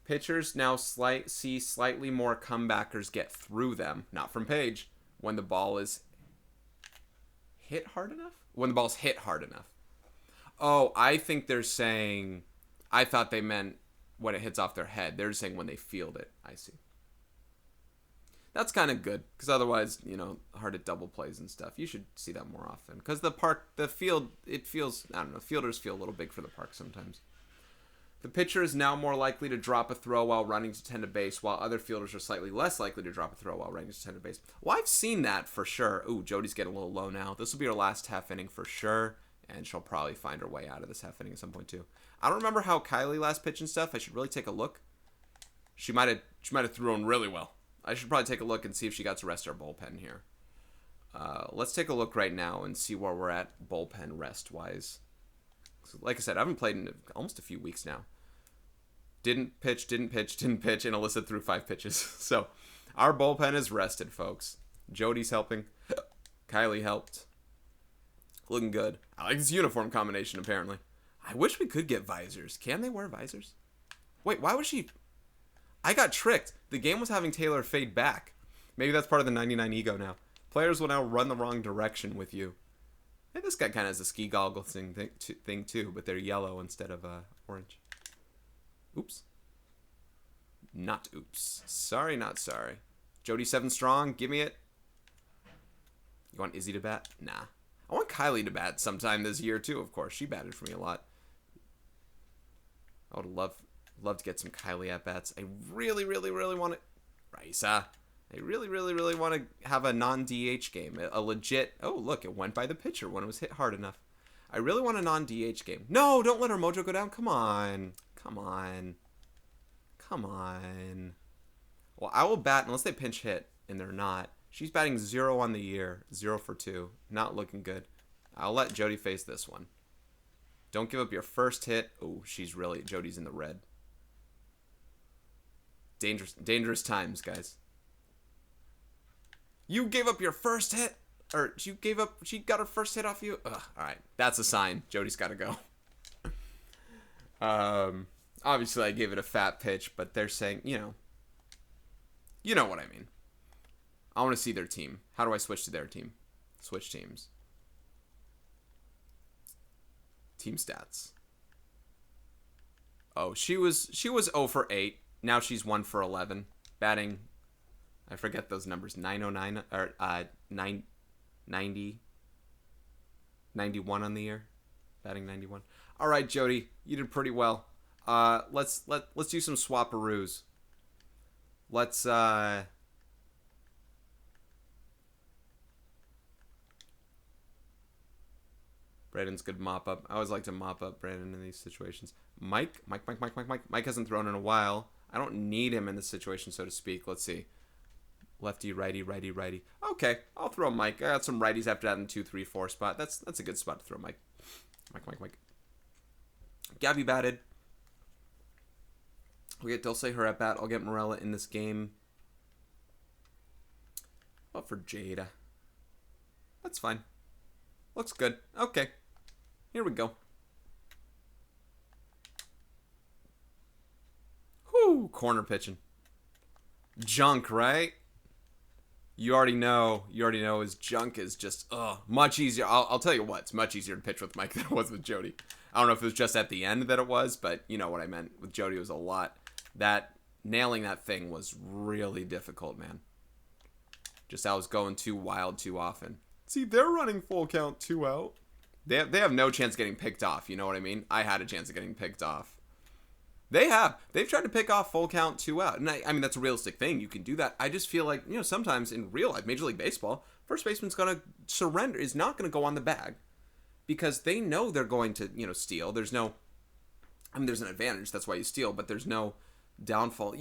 Pitchers now see slightly more comebackers get through them, not from Page, when the ball is hit hard enough? When the ball's hit hard enough. Oh, I think they're saying... I thought they meant when it hits off their head. They're saying when they field it. I see. That's kind of good, because otherwise, hard at double plays and stuff. You should see that more often. Because the field, it feels... I don't know, fielders feel a little big for the park sometimes. The pitcher is now more likely to drop a throw while running to tend to base, while other fielders are slightly less likely to drop a throw while running to tend to base. Well, I've seen that for sure. Ooh, Jodie's getting a little low now. This will be her last half inning for sure, and she'll probably find her way out of this half inning at some point too. I don't remember how Kylie last pitched and stuff. I should really take a look. She might have thrown really well. I should probably take a look and see if she got to rest our bullpen here. Let's take a look right now and see where we're at bullpen rest-wise. Like I said, I haven't played in almost a few weeks now. Didn't pitch, and Alyssa threw 5 pitches. So, our bullpen is rested, folks. Jodie's helping. Kylie helped. Looking good. I like this uniform combination, apparently. I wish we could get visors. Can they wear visors? Wait, why was she... I got tricked. The game was having Taylor fade back. Maybe that's part of the 99 ego now. Players will now run the wrong direction with you. Hey, this guy kind of has a ski goggle thing too, but they're yellow instead of orange. Oops. Not oops. Sorry, not sorry. Jodie 7 strong. Give me it. You want Izzy to bat? Nah. I want Kylie to bat sometime this year too. Of course, she batted for me a lot. I would love to get some Kylie at bats. I really want to. Raisa. I really want to have a non-DH game. A legit. Oh, look, it went by the pitcher when it was hit hard enough. I really want a non-DH game. No, don't let her mojo go down. Come on. Well, I will bat unless they pinch hit, and they're not. She's batting 0 on the year. 0 for 2. Not looking good. I'll let Jodie face this one. Don't give up your first hit. Oh, Jodie's in the red. Dangerous times, guys. You gave up your first hit? Or she got her first hit off you? Ugh, alright, that's a sign. Jodie's got to go. Obviously I gave it a fat pitch, but they're saying, you know what I mean. I want to see their team. How do I switch to their team? Switch teams. Team stats. Oh, she was 0 for 8. Now she's 1 for 11. Batting, I forget those numbers. 909 or 90, 91 on the year. Batting 91. All right, Jodie, you did pretty well. Let's do some swapperoos. Let's Brandon's good mop up. I always like to mop up Brandon in these situations. Mike hasn't thrown in a while. I don't need him in this situation, so to speak. Let's see. Lefty, righty. Okay, I'll throw Mike. I got some righties after that in the 2, 3, 4 spot. That's a good spot to throw Mike. Mike. Gabby batted. We'll get Dulce her at bat. I'll get Morella in this game. Oh, for Jada. That's fine. Looks good. Okay. Here we go. Whoo, corner pitching. Junk, right? You already know his junk is just much easier. I'll tell you what, it's much easier to pitch with Mike than it was with Jodie. I don't know if it was just at the end that it was, but you know what I meant. With Jodie, it was a lot. Nailing that thing was really difficult, man. Just I was going too wild too often. See, they're running full count 2 out. They have no chance of getting picked off, you know what I mean? I had a chance of getting picked off. They've tried to pick off full count 2 out. And I mean, that's a realistic thing. You can do that. I just feel like, sometimes in real life, Major League Baseball, first baseman's going to surrender, is not going to go on the bag. Because they know they're going to, steal. There's no, there's an advantage. That's why you steal. But there's no downfall.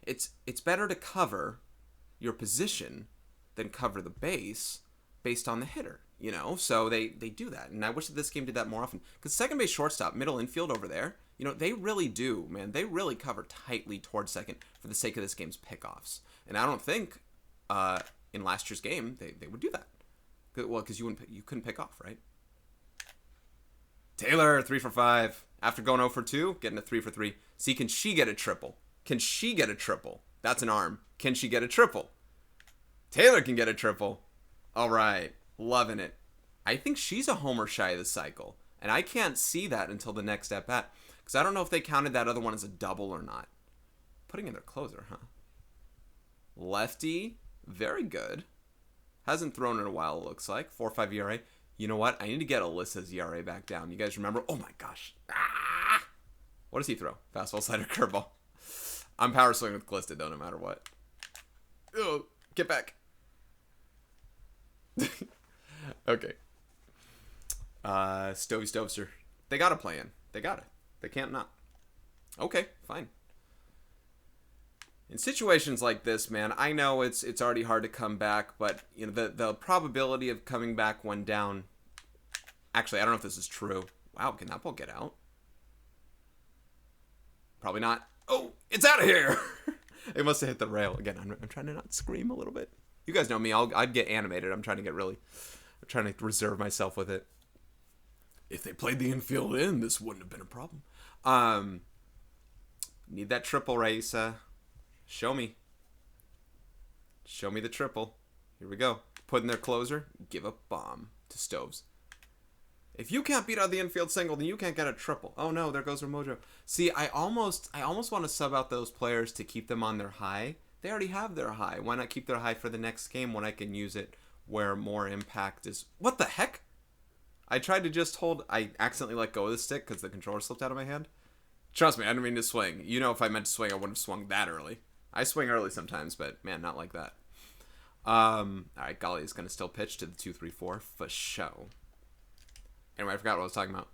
It's better to cover your position than cover the base based on the hitter. So they do that. And I wish that this game did that more often. Because second base, shortstop, middle infield over there, they really do, man. They really cover tightly towards second for the sake of this game's pickoffs. And I don't think in last year's game they would do that. Well, because you couldn't pick off, right? Taylor, 3 for 5. After going 0 for 2, getting a 3 for 3. See, can she get a triple? That's an arm. Can she get a triple? Taylor can get a triple. All right. Loving it. I think she's a homer shy of the cycle. And I can't see that until the next at-bat. Because I don't know if they counted that other one as a double or not. Putting in their closer, huh? Lefty. Very good. Hasn't thrown in a while, it looks like. 4.5 ERA. You know what? I need to get Alyssa's ERA back down. You guys remember? Oh my gosh. Ah! What does he throw? Fastball, slider, curveball. I'm power swinging with Callista, though, no matter what. Oh, get back. Okay. Stovester. They gotta play in. They gotta. They can't not. Okay, fine. In situations like this, man, I know it's already hard to come back, but the probability of coming back when down. Actually, I don't know if this is true. Wow, can that ball get out? Probably not. Oh, it's out of here. It must have hit the rail again. I'm trying to not scream a little bit. You guys know me. I'd get animated. I'm trying to reserve myself with it. If they played the infield in, this wouldn't have been a problem. Need that triple, Raisa. Show me the triple. Here we go. Put in their closer. Give a bomb to Stoves. If you can't beat out the infield single, then you can't get a triple. Oh no, there goes her mojo. See, I almost want to sub out those players to keep them on their high. They already have their high. Why not keep their high for the next game when I can use it where more impact is... What the heck? I tried to just hold. I accidentally let go of the stick because the controller slipped out of my hand. Trust me, I didn't mean to swing. You know, if I meant to swing, I wouldn't have swung that early. I swing early sometimes, but man, not like that. All right, Golly is going to still pitch to the 2-3-4 for show. Anyway, I forgot what I was talking about.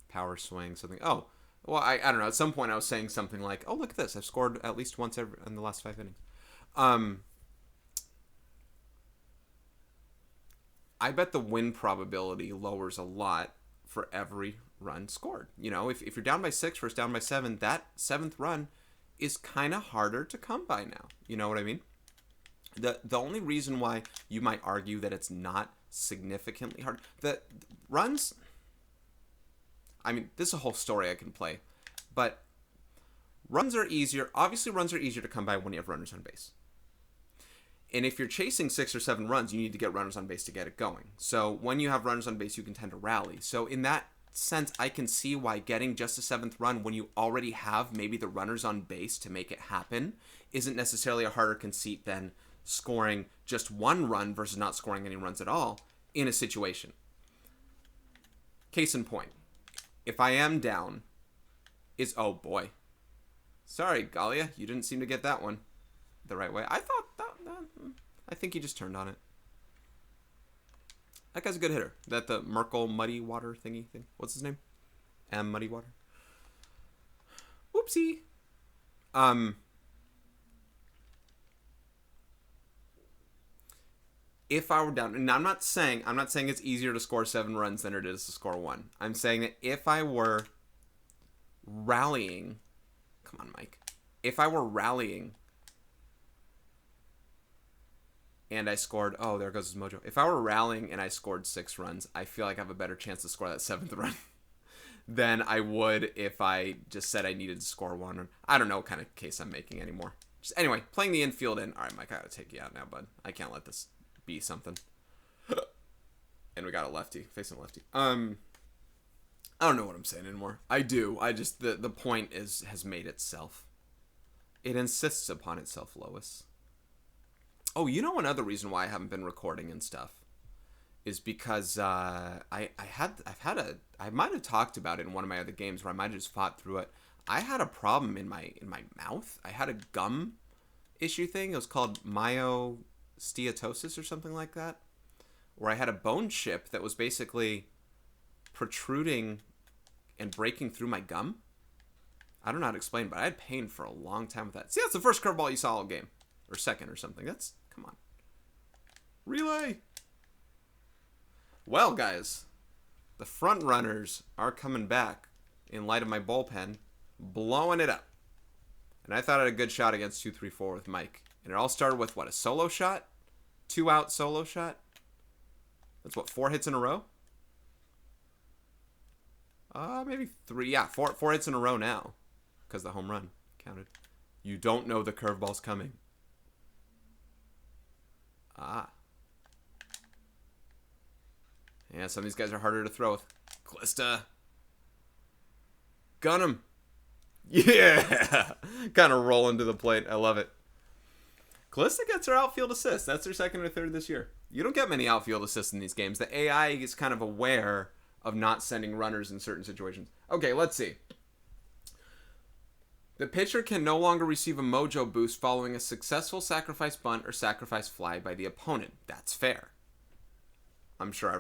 Power swing, something. Oh, well, I don't know. At some point, I was saying something like, "Oh, look at this! I've scored at least once in the last 5 innings." I bet the win probability lowers a lot for every run scored. You know, if you're down by 6 versus down by 7, that 7th run is kind of harder to come by now. You know what I mean? The only reason why you might argue that it's not significantly hard, the runs, I mean, this is a whole story I can play, but runs are easier. Obviously, runs are easier to come by when you have runners on base. And if you're chasing 6 or 7 runs, you need to get runners on base to get it going. So when you have runners on base, you can tend to rally. So in that sense, I can see why getting just a 7th run when you already have maybe the runners on base to make it happen isn't necessarily a harder conceit than scoring just 1 run versus not scoring any runs at all in a situation. Case in point, if I am down, oh boy. Sorry, Galia, you didn't seem to get that one the right way. I thought that I think he just turned on it. That guy's a good hitter. That the Merkel Muddy Water thingy thing. What's his name? M Muddy Water. Whoopsie. If I were down, and I'm not saying it's easier to score 7 runs than it is to score 1. I'm saying that if I were rallying, come on, Mike. If I were rallying and I scored, oh, there goes his mojo. If I were rallying and I scored 6 runs, I feel like I have a better chance to score that 7th run than I would if I just said I needed to score 1 run. I don't know what kind of case I'm making anymore. Just anyway, playing the infield in. All right, Mike, I gotta take you out now, bud. I can't let this be something. And we got a lefty, facing a lefty. I don't know what I'm saying anymore. I do. I just the point has made itself. It insists upon itself, Lois. Oh, you know another reason why I haven't been recording and stuff is because I might have talked about it in one of my other games where I might have just fought through it. I had a problem in my mouth. I had a gum issue thing. It was called myosteatosis or something like that, where I had a bone chip that was basically protruding and breaking through my gum. I don't know how to explain, but I had pain for a long time with that. See, that's the first curveball you saw all game. Or second or something. Come on. Relay! Well, guys, the Frontrunners are coming back in light of my bullpen, blowing it up. And I thought I had a good shot against 2-3-4 with Mike. And it all started with, what, a solo shot? 2-out solo shot? That's what, 4 hits in a row? Maybe 3. Yeah, 4 hits in a row now. Because the home run counted. You don't know the curveball's coming. Yeah, some of these guys are harder to throw with. Callista. Gun him. Yeah. Kind of rolling to the plate. I love it. Callista gets her outfield assist. That's her second or third this year. You don't get many outfield assists in these games. The AI is kind of aware of not sending runners in certain situations. Okay, let's see. The pitcher can no longer receive a mojo boost following a successful sacrifice bunt or sacrifice fly by the opponent. That's fair. I'm sure I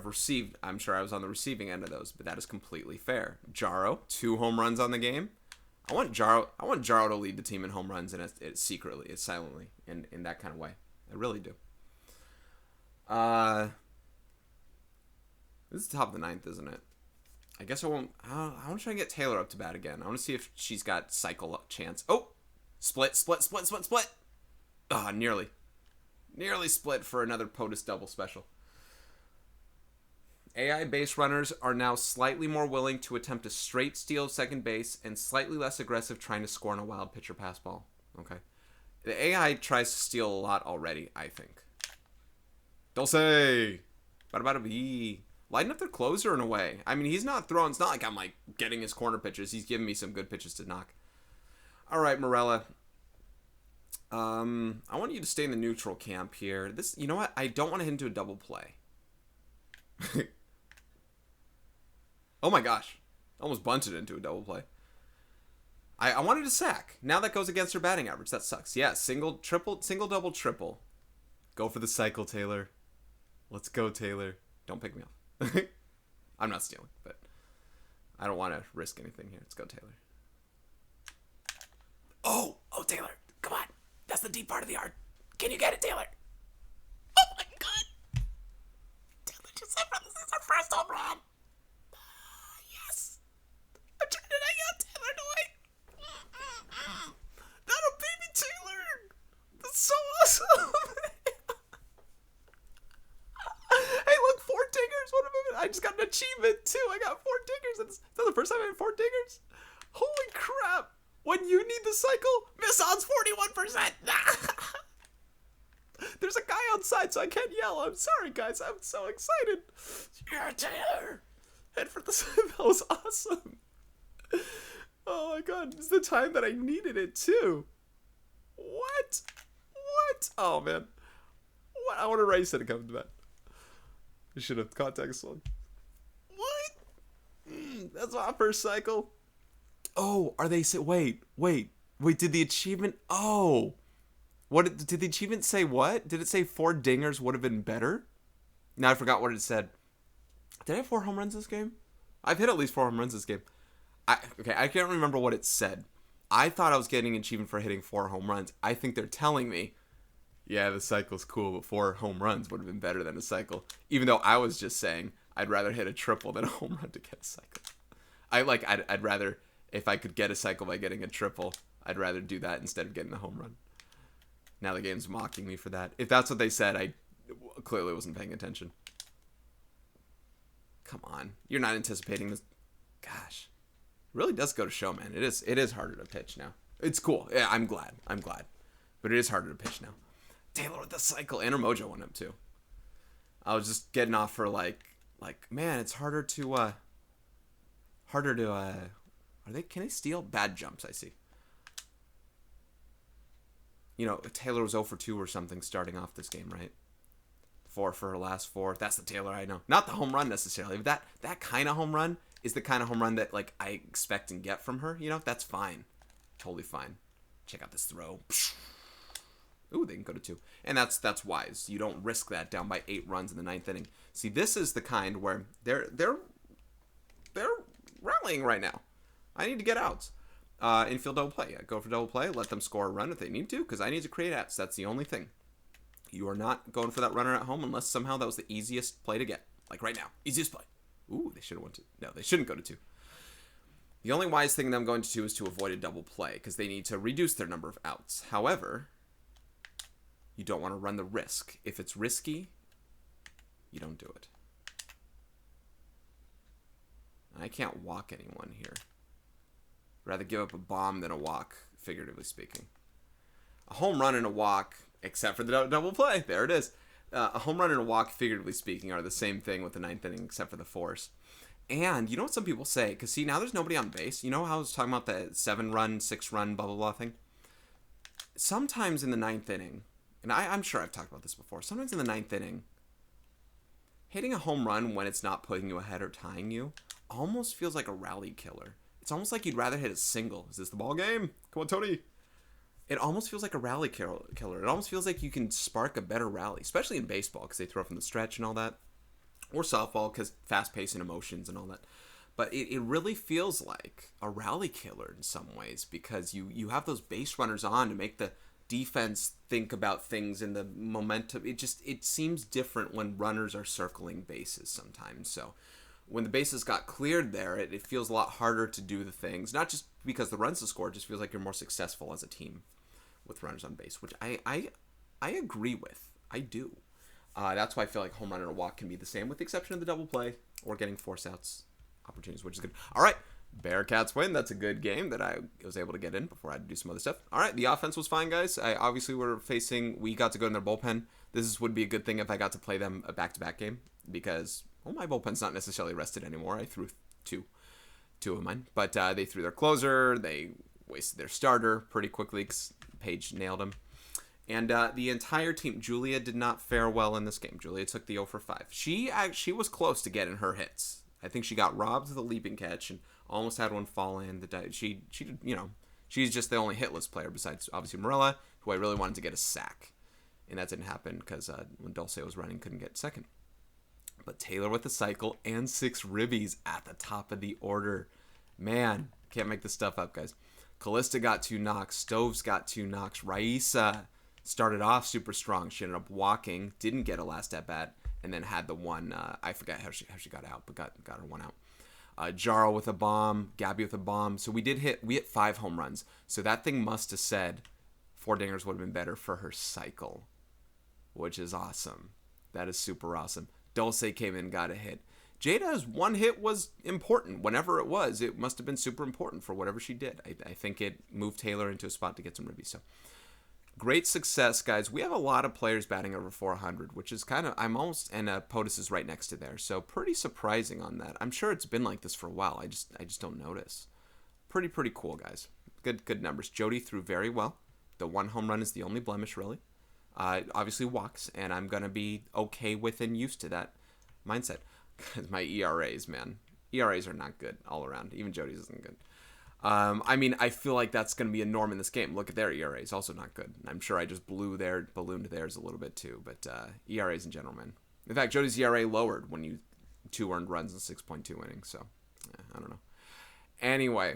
was on the receiving end of those, but that is completely fair. Jaro, 2 home runs on the game. I want Jaro to lead the team in home runs, and it's secretly, it's silently, in that kind of way. I really do. This is the top of the 9th, isn't it? I guess I want to try and get Taylor up to bat again. I want to see if she's got cycle chance. Oh! Split. Ah, nearly. Nearly split for another POTUS double special. AI base runners are now slightly more willing to attempt a straight steal of second base and slightly less aggressive trying to score on a wild pitch or pass ball. Okay. The AI tries to steal a lot already, I think. Dulce! Bada-bada-bee. Lighten up their closer in a way. I mean, he's not throwing. It's not like I'm, getting his corner pitches. He's giving me some good pitches to knock. All right, Morella. I want you to stay in the neutral camp here. You know what? I don't want to hit into a double play. Oh my gosh. Almost bunted into a double play. I wanted to sack. Now that goes against her batting average. That sucks. Yeah, single, triple, single, double, triple. Go for the cycle, Taylor. Let's go, Taylor. Don't pick me off. I'm not stealing, but I don't want to risk anything here. Let's go, Taylor. Oh, Taylor. Come on. That's the deep part of the yard. Can you get it, Taylor? Oh, my God. Taylor just said this is our first home run. Yes. I'm trying to not yell, Taylor, do I? Not a baby Taylor. That's so awesome. Hey, look, 4 dingers. What a I just got an achievement, too. I got 4 dingers. Is that the first time I had 4 dingers? Holy crap. When you need the cycle, miss odds 41%. There's a guy outside, so I can't yell. I'm sorry, guys. I'm so excited. Yeah, Taylor. Head for the that was awesome. Oh, my God. It's the time that I needed it, too. What? Oh, man. What? I want to race it. It comes back. I should have contact slung. What? That's my first cycle. Oh, are they say? Wait. Did the achievement? Oh, what did the achievement say? What did it say? 4 dingers would have been better. Now I forgot what it said. Did I have 4 home runs this game? I've hit at least 4 home runs this game. I can't remember what it said. I thought I was getting an achievement for hitting 4 home runs. I think they're telling me, yeah, the cycle's cool, but 4 home runs would have been better than a cycle. Even though I was just saying I'd rather hit a triple than a home run to get a cycle. I'd rather, if I could get a cycle by getting a triple, I'd rather do that instead of getting a home run. Now the game's mocking me for that. If that's what they said, I clearly wasn't paying attention. Come on. You're not anticipating this. Gosh. It really does go to show, man. It is harder to pitch now. It's cool. Yeah, I'm glad. But it is harder to pitch now. Taylor with the cycle. And her mojo went up too. I was just getting off for like man, it's harder to are they, can they steal? Bad jumps, I see. You know, Taylor was 0 for 2 or something starting off this game, right? 4 for her last 4. That's the Taylor I know. Not the home run necessarily, but that kind of home run is the kind of home run that like I expect and get from her. You know, that's fine. Totally fine. Check out this throw. Ooh, they can go to 2. And that's wise. You don't risk that down by 8 runs in the 9th inning. See, this is the kind where they're rallying right now. I need to get outs. Infield double play. Yeah, go for double play. Let them score a run if they need to, because I need to create outs. That's the only thing. You are not going for that runner at home unless somehow that was the easiest play to get. Like right now. Easiest play. Ooh, they should have went to... No, they shouldn't go to 2. The only wise thing them going to 2 is to avoid a double play, because they need to reduce their number of outs. However, you don't want to run the risk. If it's risky, you don't do it. I can't walk anyone here. Rather give up a bomb than a walk, figuratively speaking. A home run and a walk, except for the double play. There it is. A home run and a walk, figuratively speaking, are the same thing with the 9th inning, except for the force. And you know what some people say? Because, see, now there's nobody on base. You know how I was talking about the 7-run, 6-run, blah, blah, blah thing? Sometimes in the 9th inning, and I'm sure I've talked about this before, sometimes in the 9th inning, hitting a home run when it's not putting you ahead or tying you almost feels like a rally killer. It's almost like you'd rather hit a single. Is this the ball game? Come on, Tony. It almost feels like a rally killer. It almost feels like you can spark a better rally, especially in baseball because they throw from the stretch and all that. Or softball because fast pace and emotions and all that. But it really feels like a rally killer in some ways because you have those base runners on to make the defense think about things in the momentum. It seems different when runners are circling bases sometimes. So when the bases got cleared there, it feels a lot harder to do the things. Not just because the runs to score, it just feels like you're more successful as a team with runners on base, which I agree with. I do. That's why I feel like home run and a walk can be the same, with the exception of the double play or getting force outs opportunities, which is good. All right, Bearcats win. That's a good game that I was able to get in before I had to do some other stuff. All right, the offense was fine, guys. We got to go in their bullpen. Would be a good thing if I got to play them a back-to-back game because, well, my bullpen's not necessarily rested anymore. I threw two of mine, but they threw their closer. They wasted their starter pretty quickly because Paige nailed him. And the entire team, Julia did not fare well in this game. Julia took the 0 for 5. She was close to getting her hits. I think she got robbed of the leaping catch and almost had one fall in. She did, she's just the only hitless player besides obviously Marilla, who I really wanted to get a sack. And that didn't happen because when Dulce was running, couldn't get second. But Taylor with the cycle and 6 ribbies at the top of the order. Man, can't make this stuff up, guys. Callista got 2 knocks. Stoves got 2 knocks. Raisa started off super strong. She ended up walking, didn't get a last at bat, and then had the one. I forgot how she got out, but got her one out. Jaro with a bomb. Gabby with a bomb. So we hit 5 home runs. So that thing must have said 4 dingers would have been better for her cycle, which is awesome. That is super awesome. Dulce came in, got a hit. Jada's one hit was important. Whenever it was, it must have been super important for whatever she did. I think it moved Taylor into a spot to get some ribbies. So great success, guys. We have a lot of players batting over 400, which is and Otus is right next to there. So pretty surprising on that. I'm sure it's been like this for a while. I just don't notice. Pretty cool, guys. Good numbers. Jodie threw very well. The 1 home run is the only blemish, really. Obviously walks, and I'm going to be okay with and used to that mindset. My ERAs, man. ERAs are not good all around. Even Jodie's isn't good. I feel like that's going to be a norm in this game. Look at their ERAs, also not good. I'm sure I just ballooned theirs a little bit too, but ERAs in general, man. In fact, Jodie's ERA lowered when you 2 earned runs in 6.2 innings, so I don't know. Anyway.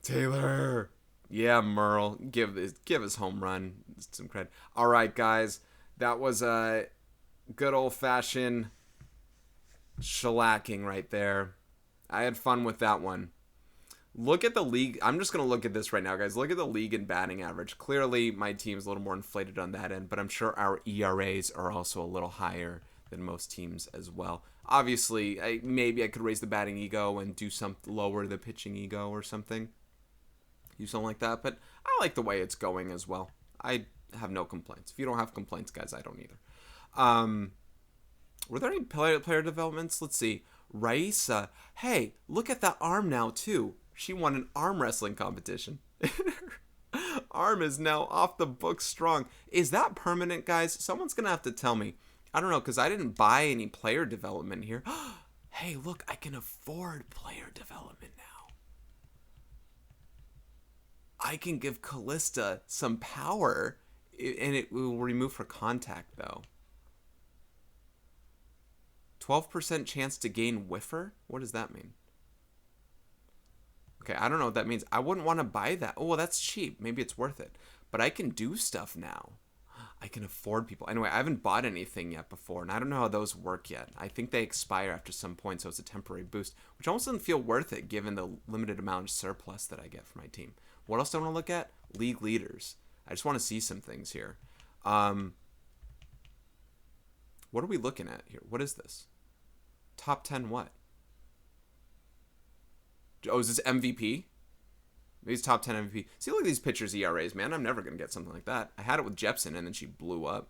Taylor! Yeah, Merle, give his home run some credit. All right, guys, that was a good old-fashioned shellacking right there. I had fun with that one. Look at the league. I'm just going to look at this right now, guys. Look at the league and batting average. Clearly, my team's a little more inflated on that end, but I'm sure our ERAs are also a little higher than most teams as well. Obviously, maybe I could raise the batting ego and do something lower the pitching ego or something. Do something like that, but I like the way it's going as well. I have no complaints. If you don't have complaints, guys, I don't either. Were there any player developments? Let's see. Raisa. Hey, look at that arm now, too. She won an arm wrestling competition. Arm is now off the book strong. Is that permanent, guys? Someone's going to have to tell me. I don't know, because I didn't buy any player development here. Hey, look, I can afford player development now. I can give Callista some power, and it will remove her contact, though. 12% chance to gain whiffer? What does that mean? Okay, I don't know what that means. I wouldn't want to buy that. Oh, well, that's cheap. Maybe it's worth it. But I can do stuff now. I can afford people. Anyway, I haven't bought anything yet before, and I don't know how those work yet. I think they expire after some point, so it's a temporary boost, which almost doesn't feel worth it given the limited amount of surplus that I get for my team. What else do I want to look at? League leaders. I just want to see some things here. What are we looking at here? What is this? Top 10 what? Oh, is this MVP? Maybe it's top 10 MVP. See, look at these pitchers' ERAs, man. I'm never going to get something like that. I had it with Jepsen, and then she blew up.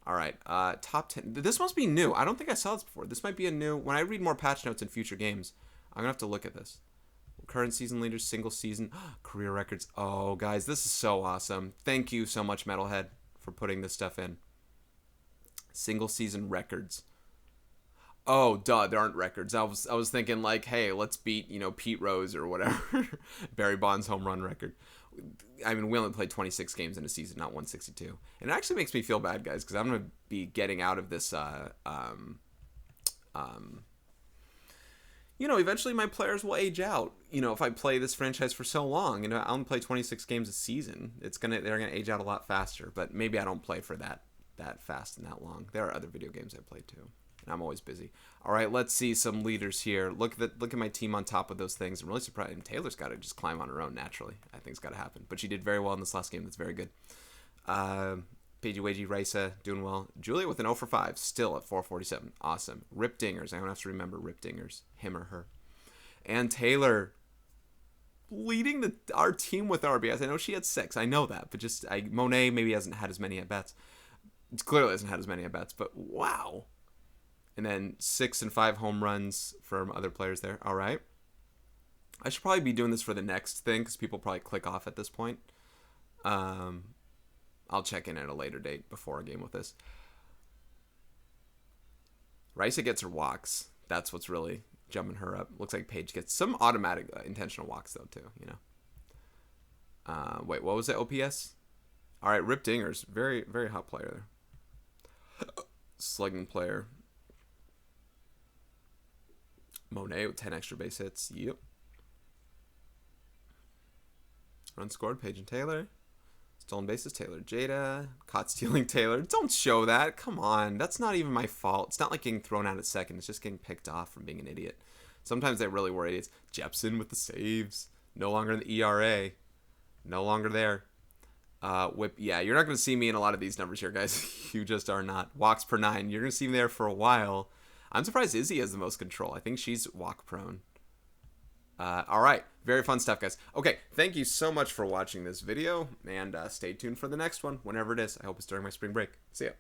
All right, top 10. This must be new. I don't think I saw this before. This might be a new... When I read more patch notes in future games, I'm going to have to look at this. Current season leaders, single season, career records. Oh, guys, this is so awesome. Thank you so much, Metalhead, for putting this stuff in. Single season records. Oh, duh, there aren't records. I was thinking like, hey, let's beat, Pete Rose or whatever. Barry Bonds home run record. I mean, we only played 26 games in a season, not 162. And it actually makes me feel bad, guys, because I'm going to be getting out of this, eventually my players will age out. If I play this franchise for so long, I only play 26 games a season. They're going to age out a lot faster, but maybe I don't play for that fast and that long. There are other video games I play too. I'm always busy. All right, let's see some leaders here. Look at my team on top of those things. I'm really surprised. And Taylor's got to just climb on her own naturally. I think it's got to happen. But she did very well in this last game. That's very good. Paigey Wagey Raisa doing well. Julia with an 0 for 5, still at 447. Awesome. Rip Dingers. I'm going to have to remember Rip Dingers. Him or her. And Taylor leading our team with RBIs. I know she had 6. I know that. But Monet maybe hasn't had as many at-bats. It clearly hasn't had as many at-bats. But wow. And then 6 and 5 home runs from other players there. All right. I should probably be doing this for the next thing because people probably click off at this point. I'll check in at a later date before a game with this. Risa gets her walks. That's what's really jumping her up. Looks like Paige gets some automatic intentional walks, though, too, you know. Wait, what was it? OPS? All right, Rip Dingers. Very, very hot player there. Slugging player. Monet with 10 extra base hits. Yep. Run scored, Paige and Taylor. Stolen bases, Taylor Jada. Caught stealing, Taylor. Don't show that. Come on. That's not even my fault. It's not like getting thrown out at second. It's just getting picked off from being an idiot. Sometimes they really were idiots. Jepson with the saves. No longer in the ERA. No longer there. Whip. Yeah, you're not going to see me in a lot of these numbers here, guys. You just are not. Walks per 9. You're going to see me there for a while. I'm surprised Izzy has the most control. I think she's walk prone. All right. Very fun stuff, guys. Okay. Thank you so much for watching this video. And stay tuned for the next one, whenever it is. I hope it's during my spring break. See ya.